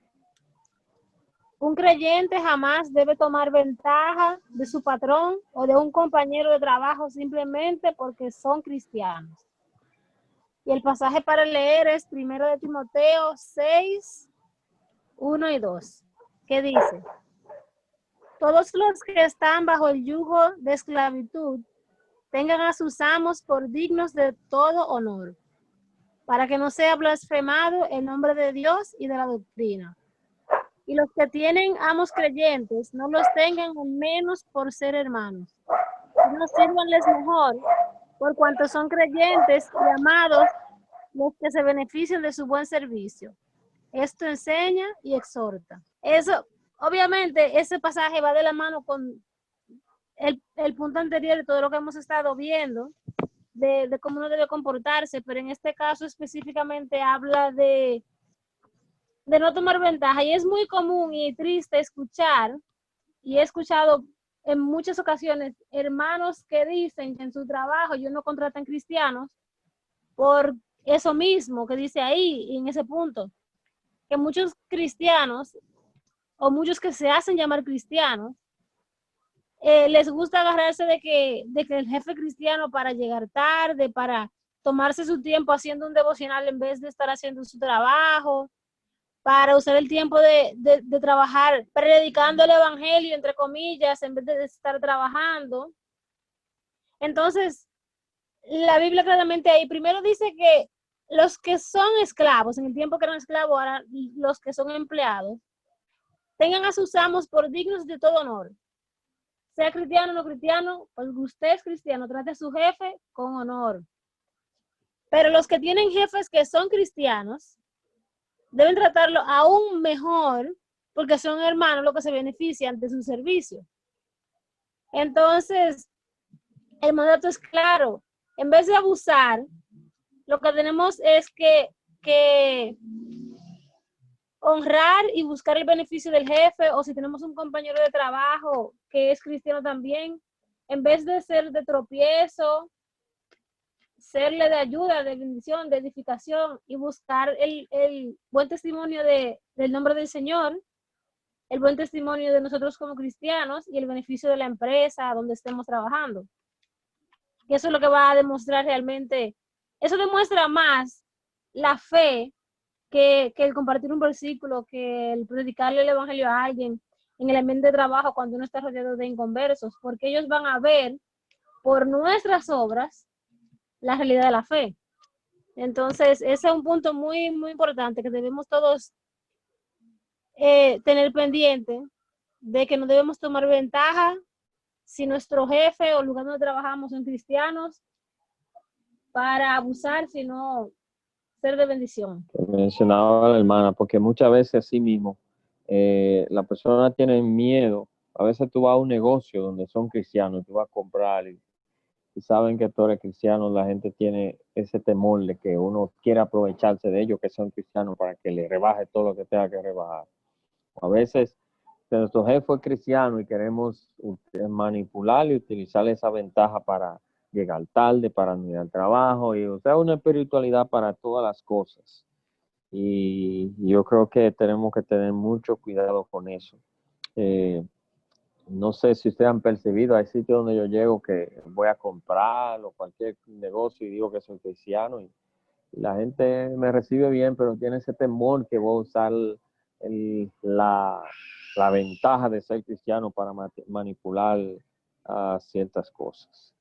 un creyente jamás debe tomar ventaja de su patrón o de un compañero de trabajo simplemente porque son cristianos. Y el pasaje para leer es 1 de Timoteo 6, 1 y 2, que dice, todos los que están bajo el yugo de esclavitud tengan a sus amos por dignos de todo honor, para que no sea blasfemado el nombre de Dios y de la doctrina. Y los que tienen amos creyentes, no los tengan menos por ser hermanos, sino sírvanles mejor, por cuanto son creyentes y amados los que se benefician de su buen servicio. Esto enseña y exhorta. Eso, obviamente, ese pasaje va de la mano con el punto anterior de todo lo que hemos estado viendo, de cómo uno debe comportarse, pero en este caso específicamente habla de no tomar ventaja. Y es muy común y triste escuchar, y he escuchado en muchas ocasiones hermanos que dicen que en su trabajo ellos no contratan cristianos por eso mismo que dice ahí, en ese punto, que muchos cristianos o muchos que se hacen llamar cristianos les gusta agarrarse de que el jefe cristiano para llegar tarde, para tomarse su tiempo haciendo un devocional en vez de estar haciendo su trabajo, para usar el tiempo de trabajar predicando el evangelio, entre comillas, en vez de estar trabajando. Entonces, la Biblia claramente ahí primero dice que los que son esclavos, en el tiempo que eran esclavos, ahora los que son empleados, tengan a sus amos por dignos de todo honor. Sea cristiano o no cristiano, porque usted es cristiano, trate a su jefe con honor. Pero los que tienen jefes que son cristianos, deben tratarlo aún mejor, porque son hermanos los que se benefician de su servicio. Entonces, el mandato es claro. En vez de abusar, lo que tenemos es que honrar y buscar el beneficio del jefe, o si tenemos un compañero de trabajo que es cristiano también, en vez de ser de tropiezo, serle de ayuda, de bendición, de edificación y buscar el buen testimonio del nombre del Señor, el buen testimonio de nosotros como cristianos y el beneficio de la empresa donde estemos trabajando. Y eso es lo que va a demostrar realmente, eso demuestra más la fe que el compartir un versículo, que el predicarle el evangelio a alguien en el ambiente de trabajo cuando uno está rodeado de inconversos, porque ellos van a ver por nuestras obras la realidad de la fe. Entonces, ese es un punto muy, muy importante que debemos todos tener pendiente, de que no debemos tomar ventaja si nuestro jefe o el lugar donde trabajamos son cristianos para abusar, sino ser de bendición. Mencionaba la hermana, porque muchas veces así mismo la persona tiene miedo A veces tú vas a un negocio donde son cristianos, tú vas a comprar y saben que tú eres cristiano, la gente tiene ese temor de que uno quiere aprovecharse de ellos que son cristianos para que le rebaje todo lo que tenga que rebajar. A veces nuestro jefe es cristiano y queremos manipularle y utilizar esa ventaja para llegar tarde, para no ir al trabajo, y o sea, una espiritualidad para todas las cosas. Y yo creo que tenemos que tener mucho cuidado con eso. No sé si ustedes han percibido, hay sitios donde yo llego que voy a comprar o cualquier negocio y digo que soy cristiano y la gente me recibe bien, pero tiene ese temor que voy a usar la ventaja de ser cristiano para manipular ciertas cosas.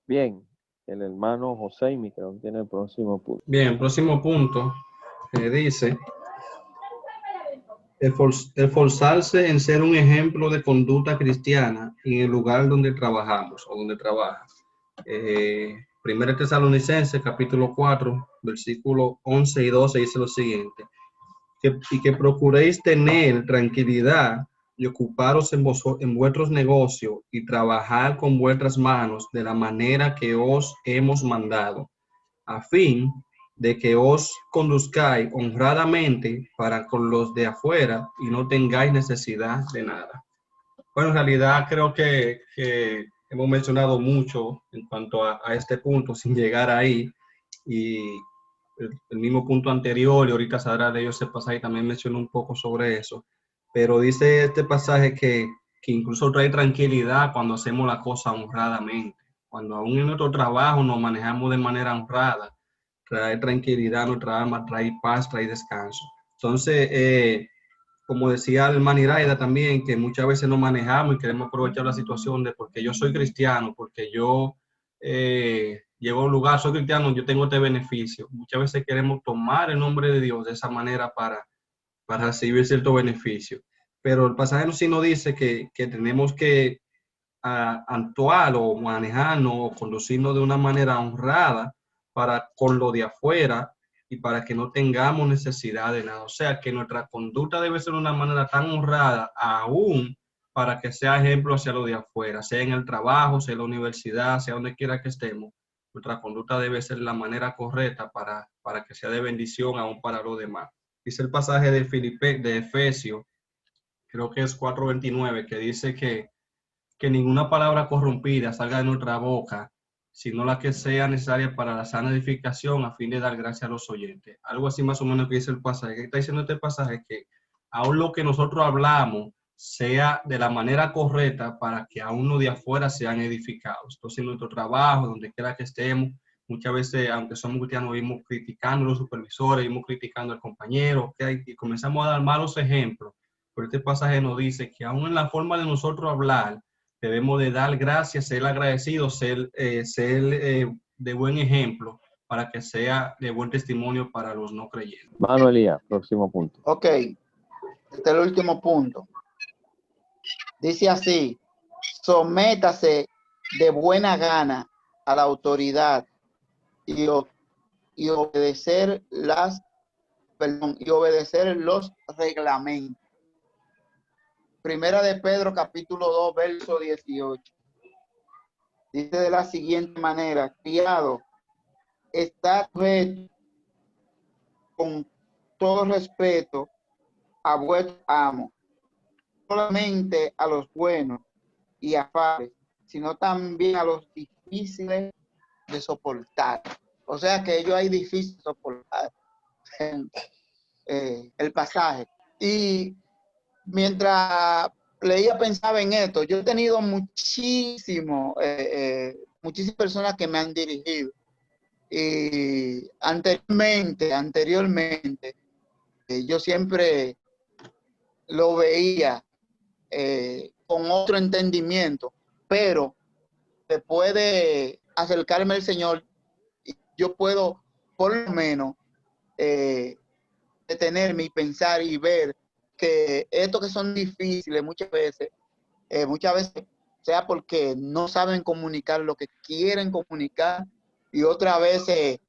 Bien, el hermano José y creo que tiene el próximo punto. Bien, próximo punto dice, esforzarse en ser un ejemplo de conducta cristiana en el lugar donde trabajamos o donde trabaja. Primera Tesalonicenses, capítulo 4, versículo 11 y 12 dice lo siguiente, que procuréis tener tranquilidad y ocuparos en vuestros negocios y trabajar con vuestras manos de la manera que os hemos mandado, a fin de que os conduzcáis honradamente para con los de afuera y no tengáis necesidad de nada. Bueno, en realidad creo que hemos mencionado mucho en cuanto a este punto sin llegar ahí, y el mismo punto anterior, y ahorita Sara leyó ese pasaje y también mencionó un poco sobre eso, pero dice este pasaje que incluso trae tranquilidad cuando hacemos la cosa honradamente, cuando aún en nuestro trabajo nos manejamos de manera honrada, trae tranquilidad a nuestra alma, trae paz, trae descanso. Entonces, como decía el hermano Iraida también, que muchas veces nos manejamos y queremos aprovechar la situación de porque yo soy cristiano, porque yo llego a un lugar, soy cristiano, yo tengo este beneficio. Muchas veces queremos tomar el nombre de Dios de esa manera para recibir cierto beneficio. Pero el pasaje sí nos dice que tenemos que actuar o manejarnos o conducirnos de una manera honrada para con lo de afuera y para que no tengamos necesidad de nada. O sea, que nuestra conducta debe ser de una manera tan honrada, aún para que sea ejemplo hacia lo de afuera, sea en el trabajo, sea en la universidad, sea donde quiera que estemos. Nuestra conducta debe ser la manera correcta para que sea de bendición aún para los demás. Dice el pasaje de Efesios, creo que es 4:29, que dice que ninguna palabra corrompida salga de nuestra boca, sino la que sea necesaria para la sana edificación a fin de dar gracia a los oyentes. Algo así más o menos que dice el pasaje. ¿Qué está diciendo este pasaje? Que aún lo que nosotros hablamos sea de la manera correcta para que aún los de afuera sean edificados. Entonces, en nuestro trabajo, donde quiera que estemos, muchas veces, aunque somos cristianos, vimos criticando a los supervisores, vimos criticando al compañero, ¿okay? Y comenzamos a dar malos ejemplos. Pero este pasaje nos dice que aún en la forma de nosotros hablar, debemos de dar gracias, ser agradecidos, ser de buen ejemplo para que sea de buen testimonio para los no creyentes. Mano Elías, próximo punto. Ok, este es el último punto. Dice así, sométase de buena gana a la autoridad y obedecer los reglamentos. Primera de Pedro, capítulo 2, verso 18. Dice de la siguiente manera, criado, estad con todo respeto a vuestro amo, solamente a los buenos y afables, sino también a los difíciles de soportar. O sea que ellos hay difícil de soportar el pasaje. Y mientras leía, pensaba en esto. Yo he tenido muchísimas personas que me han dirigido. Y anteriormente, yo siempre lo veía con otro entendimiento, pero después de acercarme al Señor, yo puedo por lo menos detenerme y pensar y ver que estos que son difíciles muchas veces sea porque no saben comunicar lo que quieren comunicar, y otras veces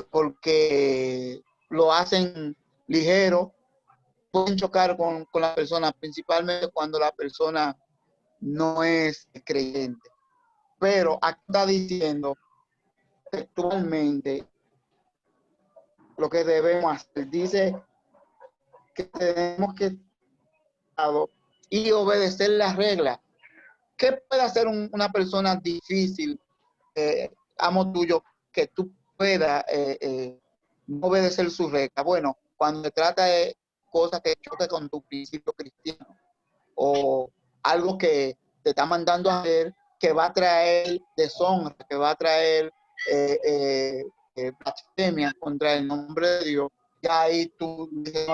porque lo hacen ligero, pueden chocar con la persona, principalmente cuando la persona no es creyente. Pero aquí está diciendo textualmente lo que debemos hacer. Dice que tenemos que y obedecer las reglas. ¿Qué puede hacer una persona difícil, amo tuyo, que tú puedas no obedecer sus reglas? Bueno, cuando se trata de cosas que choque con tu principio cristiano o algo que te está mandando a hacer que va a traer deshonra, que va a traer blasfemia contra el nombre de Dios, y ahí tú dices, no,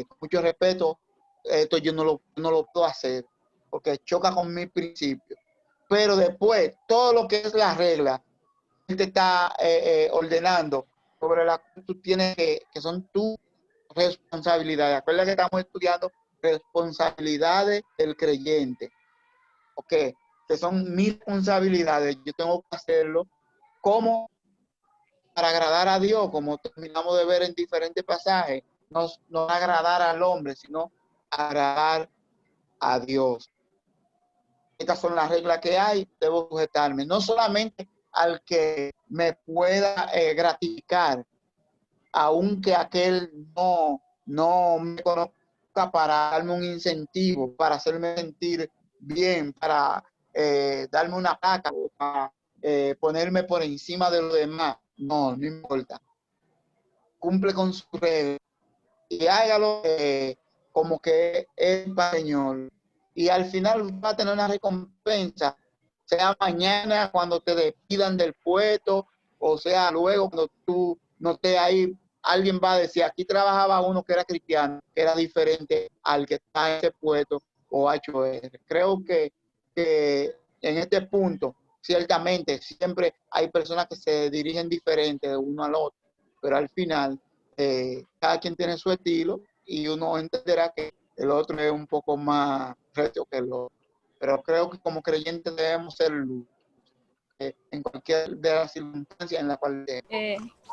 con mucho respeto, esto yo no lo puedo hacer porque choca con mis principios. Pero después, todo lo que es la regla, él te está ordenando sobre la que tú tienes que son tus responsabilidades. Acuérdate que estamos estudiando responsabilidades del creyente. Ok, que son mis responsabilidades. Yo tengo que hacerlo como para agradar a Dios, como terminamos de ver en diferentes pasajes. No agradar al hombre, sino agradar a Dios. Estas son las reglas que hay, debo sujetarme, no solamente al que me pueda gratificar, aunque aquel no me conozca, para darme un incentivo, para hacerme sentir bien, para darme una placa, para ponerme por encima de los demás. No importa. Cumple con su regla y hágalo como que es para el Señor. Y al final va a tener una recompensa, sea mañana cuando te despidan del puesto, o sea luego cuando tú no estés ahí, alguien va a decir, aquí trabajaba uno que era cristiano, que era diferente al que está en ese puesto o HOR. Creo que en este punto, ciertamente, siempre hay personas que se dirigen diferente de uno al otro, pero al final cada quien tiene su estilo y uno entenderá que el otro es un poco más recio que el otro. Pero creo que como creyentes debemos ser luz en cualquier de las circunstancias en la cual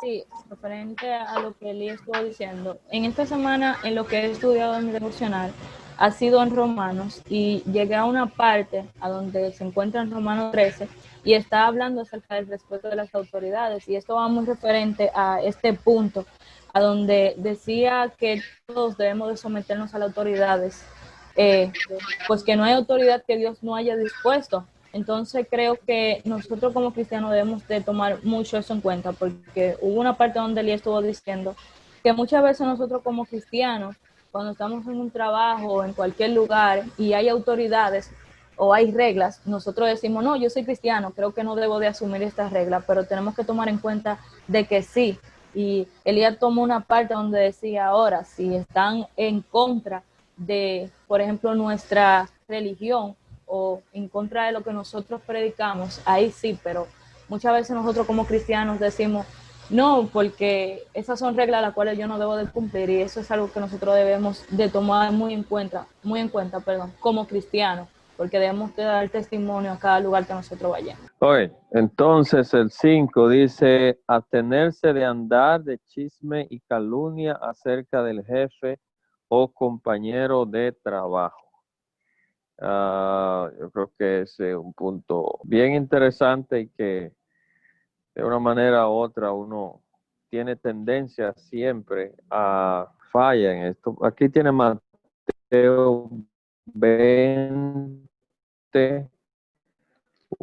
Sí, referente a lo que Eli estuvo diciendo. En esta semana, en lo que he estudiado en mi devocional, ha sido en Romanos, y llegué a una parte a donde se encuentra en Romanos 13 y está hablando acerca del respeto de las autoridades, y esto va muy referente a este punto, a donde decía que todos debemos de someternos a las autoridades, pues que no hay autoridad que Dios no haya dispuesto. Entonces creo que nosotros como cristianos debemos de tomar mucho eso en cuenta, porque hubo una parte donde él estuvo diciendo que muchas veces nosotros como cristianos, cuando estamos en un trabajo o en cualquier lugar y hay autoridades o hay reglas, nosotros decimos, no, yo soy cristiano, creo que no debo de asumir estas reglas, pero tenemos que tomar en cuenta de que sí. Y Elías tomó una parte donde decía, ahora, si están en contra de, por ejemplo, nuestra religión, o en contra de lo que nosotros predicamos, ahí sí, pero muchas veces nosotros como cristianos decimos, no, porque esas son reglas las cuales yo no debo de cumplir, y eso es algo que nosotros debemos de tomar muy en cuenta, como cristianos, porque debemos de dar testimonio a cada lugar que nosotros vayamos. Oye, entonces el 5 dice, abstenerse de andar de chisme y calumnia acerca del jefe o compañero de trabajo. Yo creo que es un punto bien interesante y que de una manera u otra uno tiene tendencia siempre a fallar en esto. Aquí tiene Mateo 20,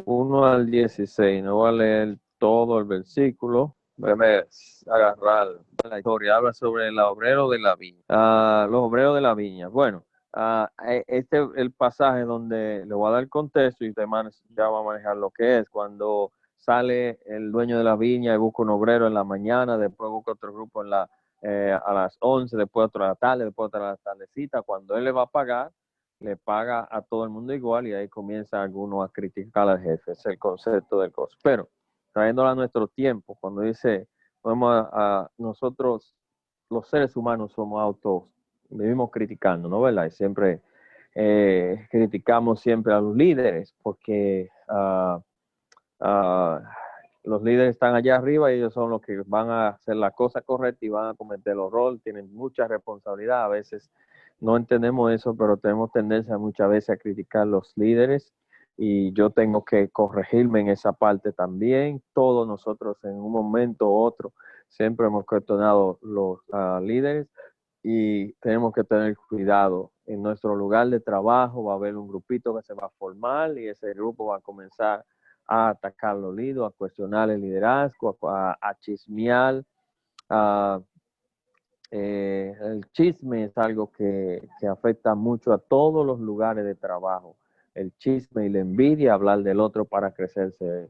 1 al 16. No voy a leer todo el versículo. Déjame agarrar la historia. Habla sobre el obrero de la viña. Los obreros de la viña. Bueno, este es el pasaje donde le voy a dar contexto y usted ya va a manejar lo que es. Cuando sale el dueño de la viña y busca un obrero en la mañana, después busca otro grupo a las 11, después otro a la tarde, después otra a la tardecita. Cuando él le va a pagar, le paga a todo el mundo igual, y ahí comienza alguno a criticar al jefe. Es el concepto del costo. Pero trayéndolo a nuestro tiempo, cuando dice, nosotros los seres humanos vivimos criticando, ¿no? ¿Verdad? Y siempre criticamos siempre a los líderes porque los líderes están allá arriba y ellos son los que van a hacer la cosa correcta y van a cometer los roles, tienen mucha responsabilidad. A veces no entendemos eso, pero tenemos tendencia muchas veces a criticar los líderes y yo tengo que corregirme en esa parte también. Todos nosotros en un momento u otro siempre hemos cuestionado los líderes y tenemos que tener cuidado. En nuestro lugar de trabajo va a haber un grupito que se va a formar y ese grupo va a comenzar a atacar los líderes, a cuestionar el liderazgo, a chismear. El chisme es algo que afecta mucho a todos los lugares de trabajo. El chisme y la envidia, hablar del otro para crecerse.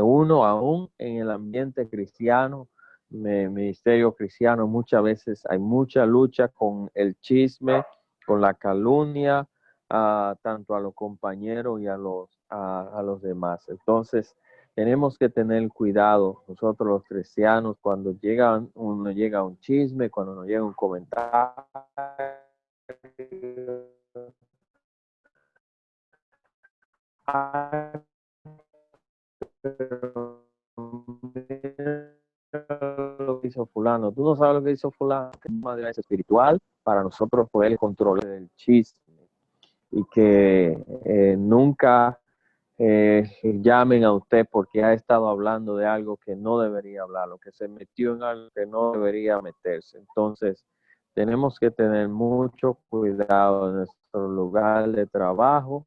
Uno aún en el ambiente cristiano, ministerio cristiano, muchas veces hay mucha lucha con el chisme, con la calumnia, tanto a los compañeros y a los demás. Entonces, tenemos que tener cuidado nosotros los cristianos cuando uno llega un chisme, cuando nos llega un comentario. Lo que hizo fulano, tú no sabes lo que hizo fulano, que es madre espiritual para nosotros poder el control del chisme y que nunca llamen a usted porque ha estado hablando de algo que no debería hablar, o que se metió en algo que no debería meterse. Entonces, tenemos que tener mucho cuidado en nuestro lugar de trabajo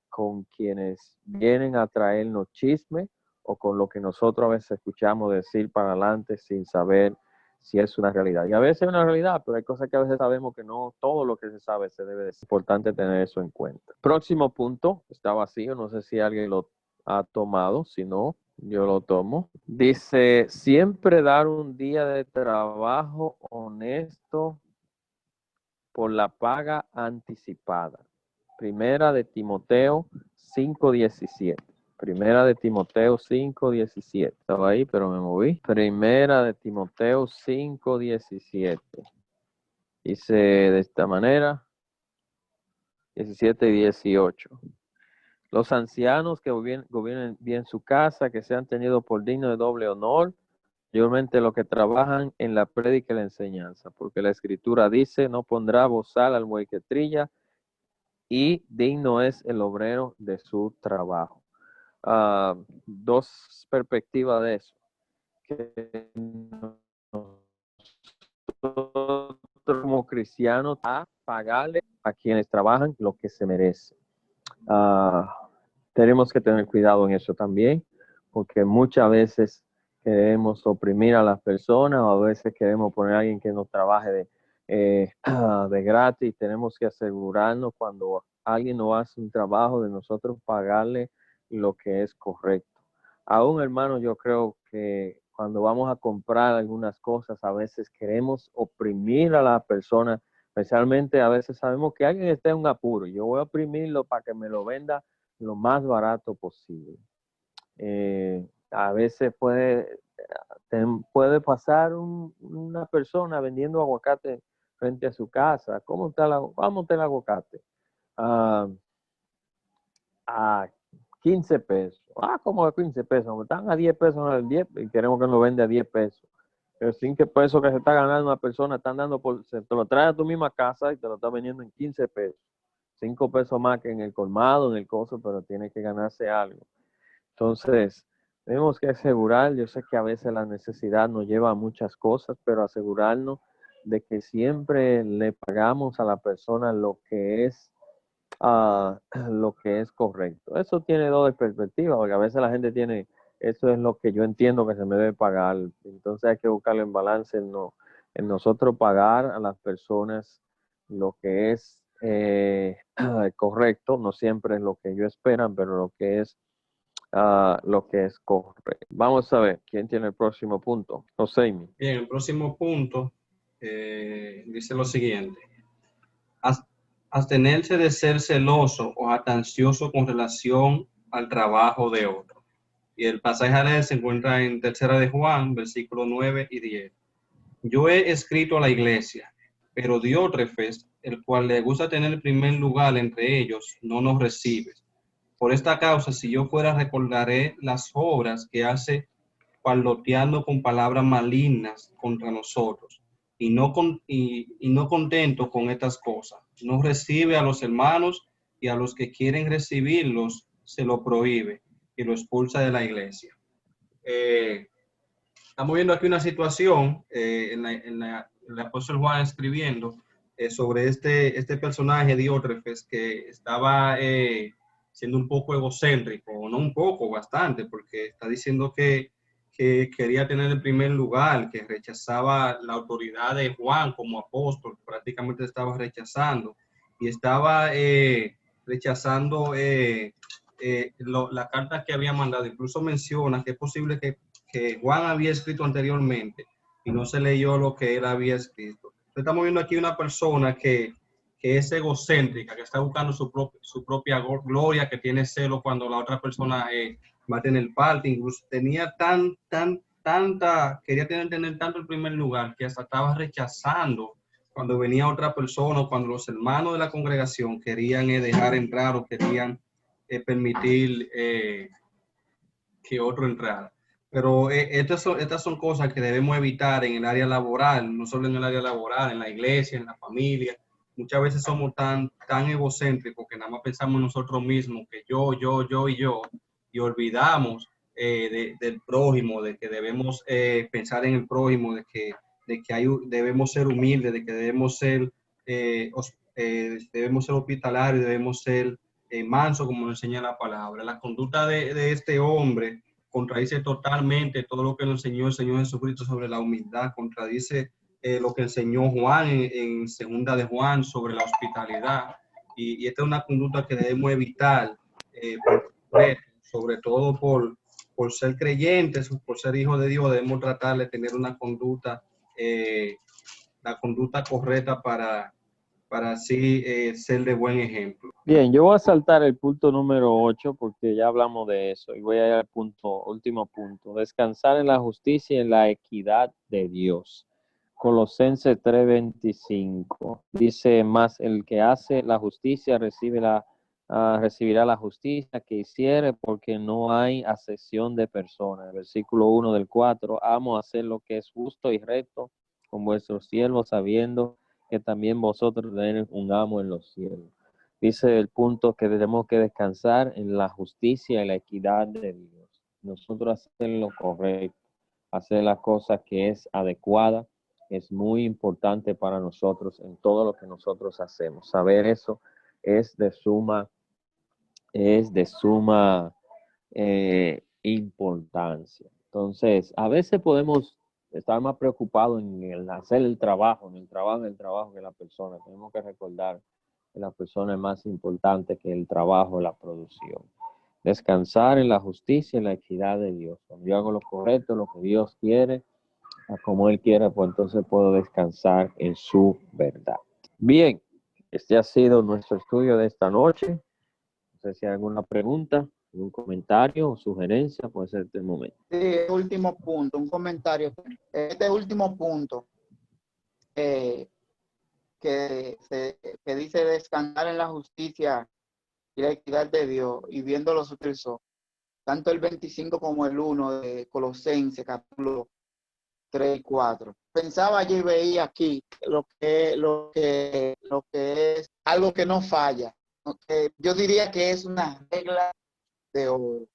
con quienes vienen a traernos chisme o con lo que nosotros a veces escuchamos decir para adelante sin saber si es una realidad. Y a veces es una realidad, pero hay cosas que a veces sabemos que no todo lo que se sabe se debe decir. Es importante tener eso en cuenta. Próximo punto, está vacío, no sé si alguien lo ha tomado, si no, yo lo tomo. Dice, siempre dar un día de trabajo honesto por la paga anticipada. Primera de Timoteo 5:17. Primera de Timoteo 5:17. Estaba ahí, pero me moví. Primera de Timoteo 5:17. Dice de esta manera, 17 y 18. Los ancianos que gobiernen bien su casa, que sean tenidos por dignos de doble honor, mayormente los que trabajan en la prédica y la enseñanza, porque la Escritura dice, no pondrá bozal al buey que trilla, y digno es el obrero de su trabajo. Dos perspectivas de eso. Que nosotros como cristianos a pagarle a quienes trabajan lo que se merece. Tenemos que tener cuidado en eso también, porque muchas veces queremos oprimir a las personas o a veces queremos poner a alguien que nos trabaje de gratis. Tenemos que asegurarnos cuando alguien nos hace un trabajo de nosotros pagarle lo que es correcto. Aún, hermano, yo creo que cuando vamos a comprar algunas cosas, a veces queremos oprimir a la persona, especialmente a veces sabemos que alguien está en un apuro. Yo voy a oprimirlo para que me lo venda lo más barato posible. A veces puede pasar una persona vendiendo aguacate frente a su casa. ¿Cómo está el aguacate? A 15 pesos. ¿Cómo a 15 pesos? Están a 10 pesos en el 10 y queremos que nos vende a 10 pesos. Pero 5 pesos que se está ganando una persona, están dando te lo trae a tu misma casa y te lo está vendiendo en 15 pesos. 5 pesos más que en el colmado, en el coso, pero tiene que ganarse algo. Entonces, tenemos que asegurar, yo sé que a veces la necesidad nos lleva a muchas cosas, pero asegurarnos de que siempre le pagamos a la persona lo que es correcto. Eso tiene dos perspectivas, porque a veces la gente tiene, eso es lo que yo entiendo que se me debe pagar. Entonces hay que buscarlo en balance en nosotros pagar a las personas lo que es correcto. No siempre es lo que ellos esperan, pero lo que es correcto. Vamos a ver quién tiene el próximo punto. Joséimi. Bien, el próximo punto dice lo siguiente: abstenerse de ser celoso o atancioso con relación al trabajo de otro. Y el pasaje a leer se encuentra en 3 de Juan, versículos 9 y 10. Yo he escrito a la iglesia, pero Diótrefes, el cual le gusta tener el primer lugar entre ellos, no nos recibe. Por esta causa, si yo fuera, recordaré las obras que hace parloteando con palabras malignas contra nosotros. Y no contento con estas cosas, no recibe a los hermanos, y a los que quieren recibirlos se lo prohíbe y lo expulsa de la iglesia. Estamos viendo aquí una situación el apóstol Juan escribiendo sobre este personaje Diótrefes, que estaba siendo un poco egocéntrico, o no un poco, bastante, porque está diciendo que quería tener el primer lugar, que rechazaba la autoridad de Juan como apóstol, prácticamente estaba rechazando, y estaba rechazando la carta que había mandado. Incluso menciona que es posible que Juan había escrito anteriormente y no se leyó lo que él había escrito. Entonces, estamos viendo aquí una persona que es egocéntrica, que está buscando su propia gloria, que tiene celo cuando la otra persona va a tener parte. Incluso tenía quería tener tanto el primer lugar, que hasta estaba rechazando cuando venía otra persona, o cuando los hermanos de la congregación querían dejar entrar, o querían permitir que otro entrara. Pero estas son cosas que debemos evitar en el área laboral, no solo en el área laboral, en la iglesia, en la familia. Muchas veces somos tan egocéntricos que nada más pensamos en nosotros mismos, que yo, y olvidamos del prójimo, de que debemos pensar en el prójimo, de que debemos ser humildes, de que debemos ser hospitalarios, debemos ser manso, como nos enseña la palabra. La conducta de este hombre contradice totalmente todo lo que nos enseñó el Señor Jesucristo sobre la humildad, contradice lo que enseñó Juan en segunda de Juan sobre la hospitalidad, y esta es una conducta que debemos evitar sobre todo por ser creyentes, por ser hijos de Dios. Debemos tratar de tener una conducta, la conducta correcta para así ser de buen ejemplo. Bien, yo voy a saltar el punto número 8 porque ya hablamos de eso, y voy a ir al último punto: descansar en la justicia y en la equidad de Dios. Colosenses 3:25 dice: más el que hace la justicia recibirá la justicia que hiciere, porque no hay acepción de personas. Versículo 1 del 4: amo hacer lo que es justo y recto con vuestros siervos, sabiendo que también vosotros tenéis un amo en los cielos. Dice el punto que tenemos que descansar en la justicia y la equidad de Dios. Nosotros hacer lo correcto, hacer la cosa que es adecuada, es muy importante para nosotros en todo lo que nosotros hacemos. Saber eso es de suma importancia. Entonces, a veces podemos estar más preocupados en hacer el trabajo, que la persona. Tenemos que recordar que la persona es más importante que el trabajo, la producción. Descansar en la justicia y en la equidad de Dios. Cuando yo hago lo correcto, lo que Dios quiere, como Él quiere, pues entonces puedo descansar en su verdad. Bien, este ha sido nuestro estudio de esta noche. No sé si hay alguna pregunta, algún comentario o sugerencia, puede ser este momento. Sí, último punto, un comentario. Este último punto que dice descansar en la justicia y la equidad de Dios, y viendo los utilizó, tanto el 25 como el 1 de Colosenses, capítulo 3 y 4. Pensaba yo y veía aquí lo que es algo que no falla. Yo diría que es una regla de oro.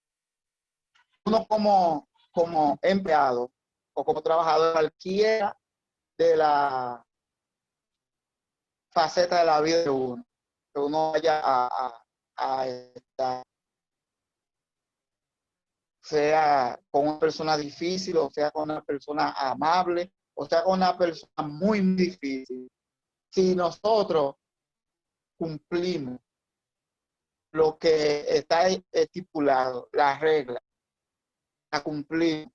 Uno como empleado o como trabajador, cualquiera de la faceta de la vida de uno, que uno vaya a estar, sea con una persona difícil, o sea con una persona amable, o sea con una persona muy difícil. Si nosotros cumplimos lo que está estipulado, las reglas, la cumplimos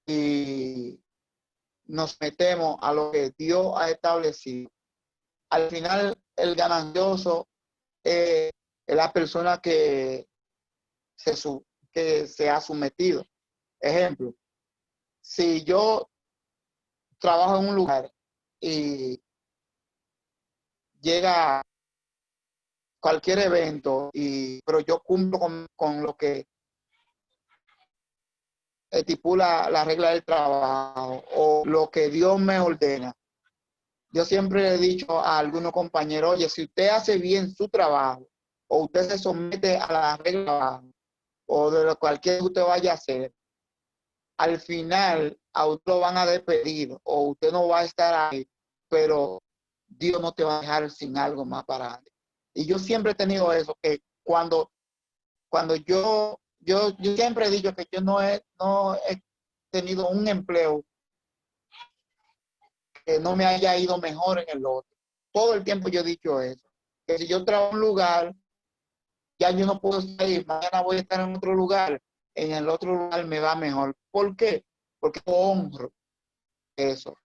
y nos metemos a lo que Dios ha establecido, al final el ganancioso es la persona que se ha sometido. Ejemplo, si yo trabajo en un lugar y llega cualquier evento, pero yo cumplo con lo que estipula la regla del trabajo o lo que Dios me ordena. Yo siempre le he dicho a algunos compañeros, oye, si usted hace bien su trabajo o usted se somete a la regla del trabajo o de lo cualquier que usted vaya a hacer, al final a usted lo van a despedir o usted no va a estar ahí, pero Dios no te va a dejar sin algo más para adelante. Y yo siempre he tenido eso, que cuando yo siempre he dicho que yo no he tenido un empleo que no me haya ido mejor en el otro. Todo el tiempo yo he dicho eso, que si yo trabajo en un lugar, ya yo no puedo salir, mañana voy a estar en otro lugar, en el otro lugar me va mejor. ¿Por qué? Porque yo honro eso.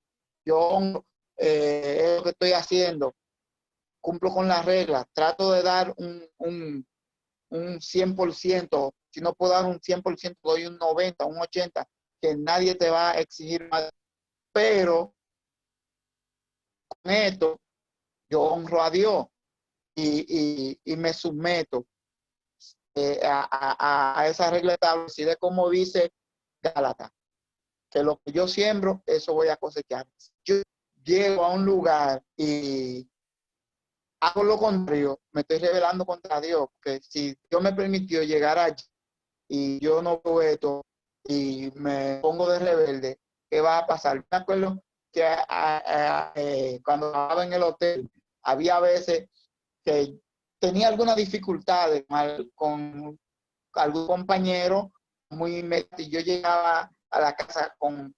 Yo honro lo que estoy haciendo, cumplo con las reglas, trato de dar un 100%, si no puedo dar un 100%, doy un 90, un 80, que nadie te va a exigir más, pero con esto yo honro a Dios y me someto a esa regla establecida, como dice Gálatas, que lo que yo siembro, eso voy a cosechar. Yo llego a un lugar y hago lo contrario, me estoy rebelando contra Dios, que si Dios me permitió llegar allí y yo no veo esto y me pongo de rebelde, ¿qué va a pasar? Me acuerdo que cuando estaba en el hotel, había veces que tenía algunas dificultades con algún compañero y yo llegaba a la casa con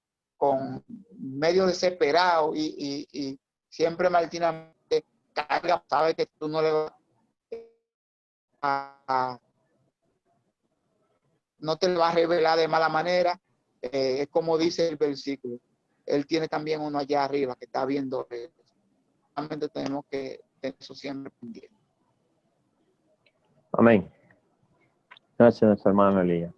medio desesperado y siempre Martina te carga, sabe que tú no le vas no te lo va a revelar de mala manera. Es como dice el versículo. Él tiene también uno allá arriba que está viendo. Realmente tenemos que tener eso siempre pendiente. Amén. Gracias, hermano Elías.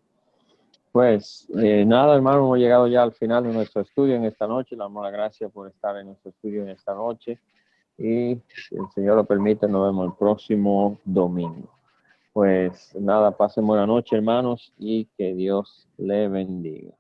Pues nada, hermano, hemos llegado ya al final de nuestro estudio en esta noche. Le damos las gracias por estar en nuestro estudio en esta noche. Y si el Señor lo permite, nos vemos el próximo domingo. Pues nada, pasen buena noche, hermanos, y que Dios le bendiga.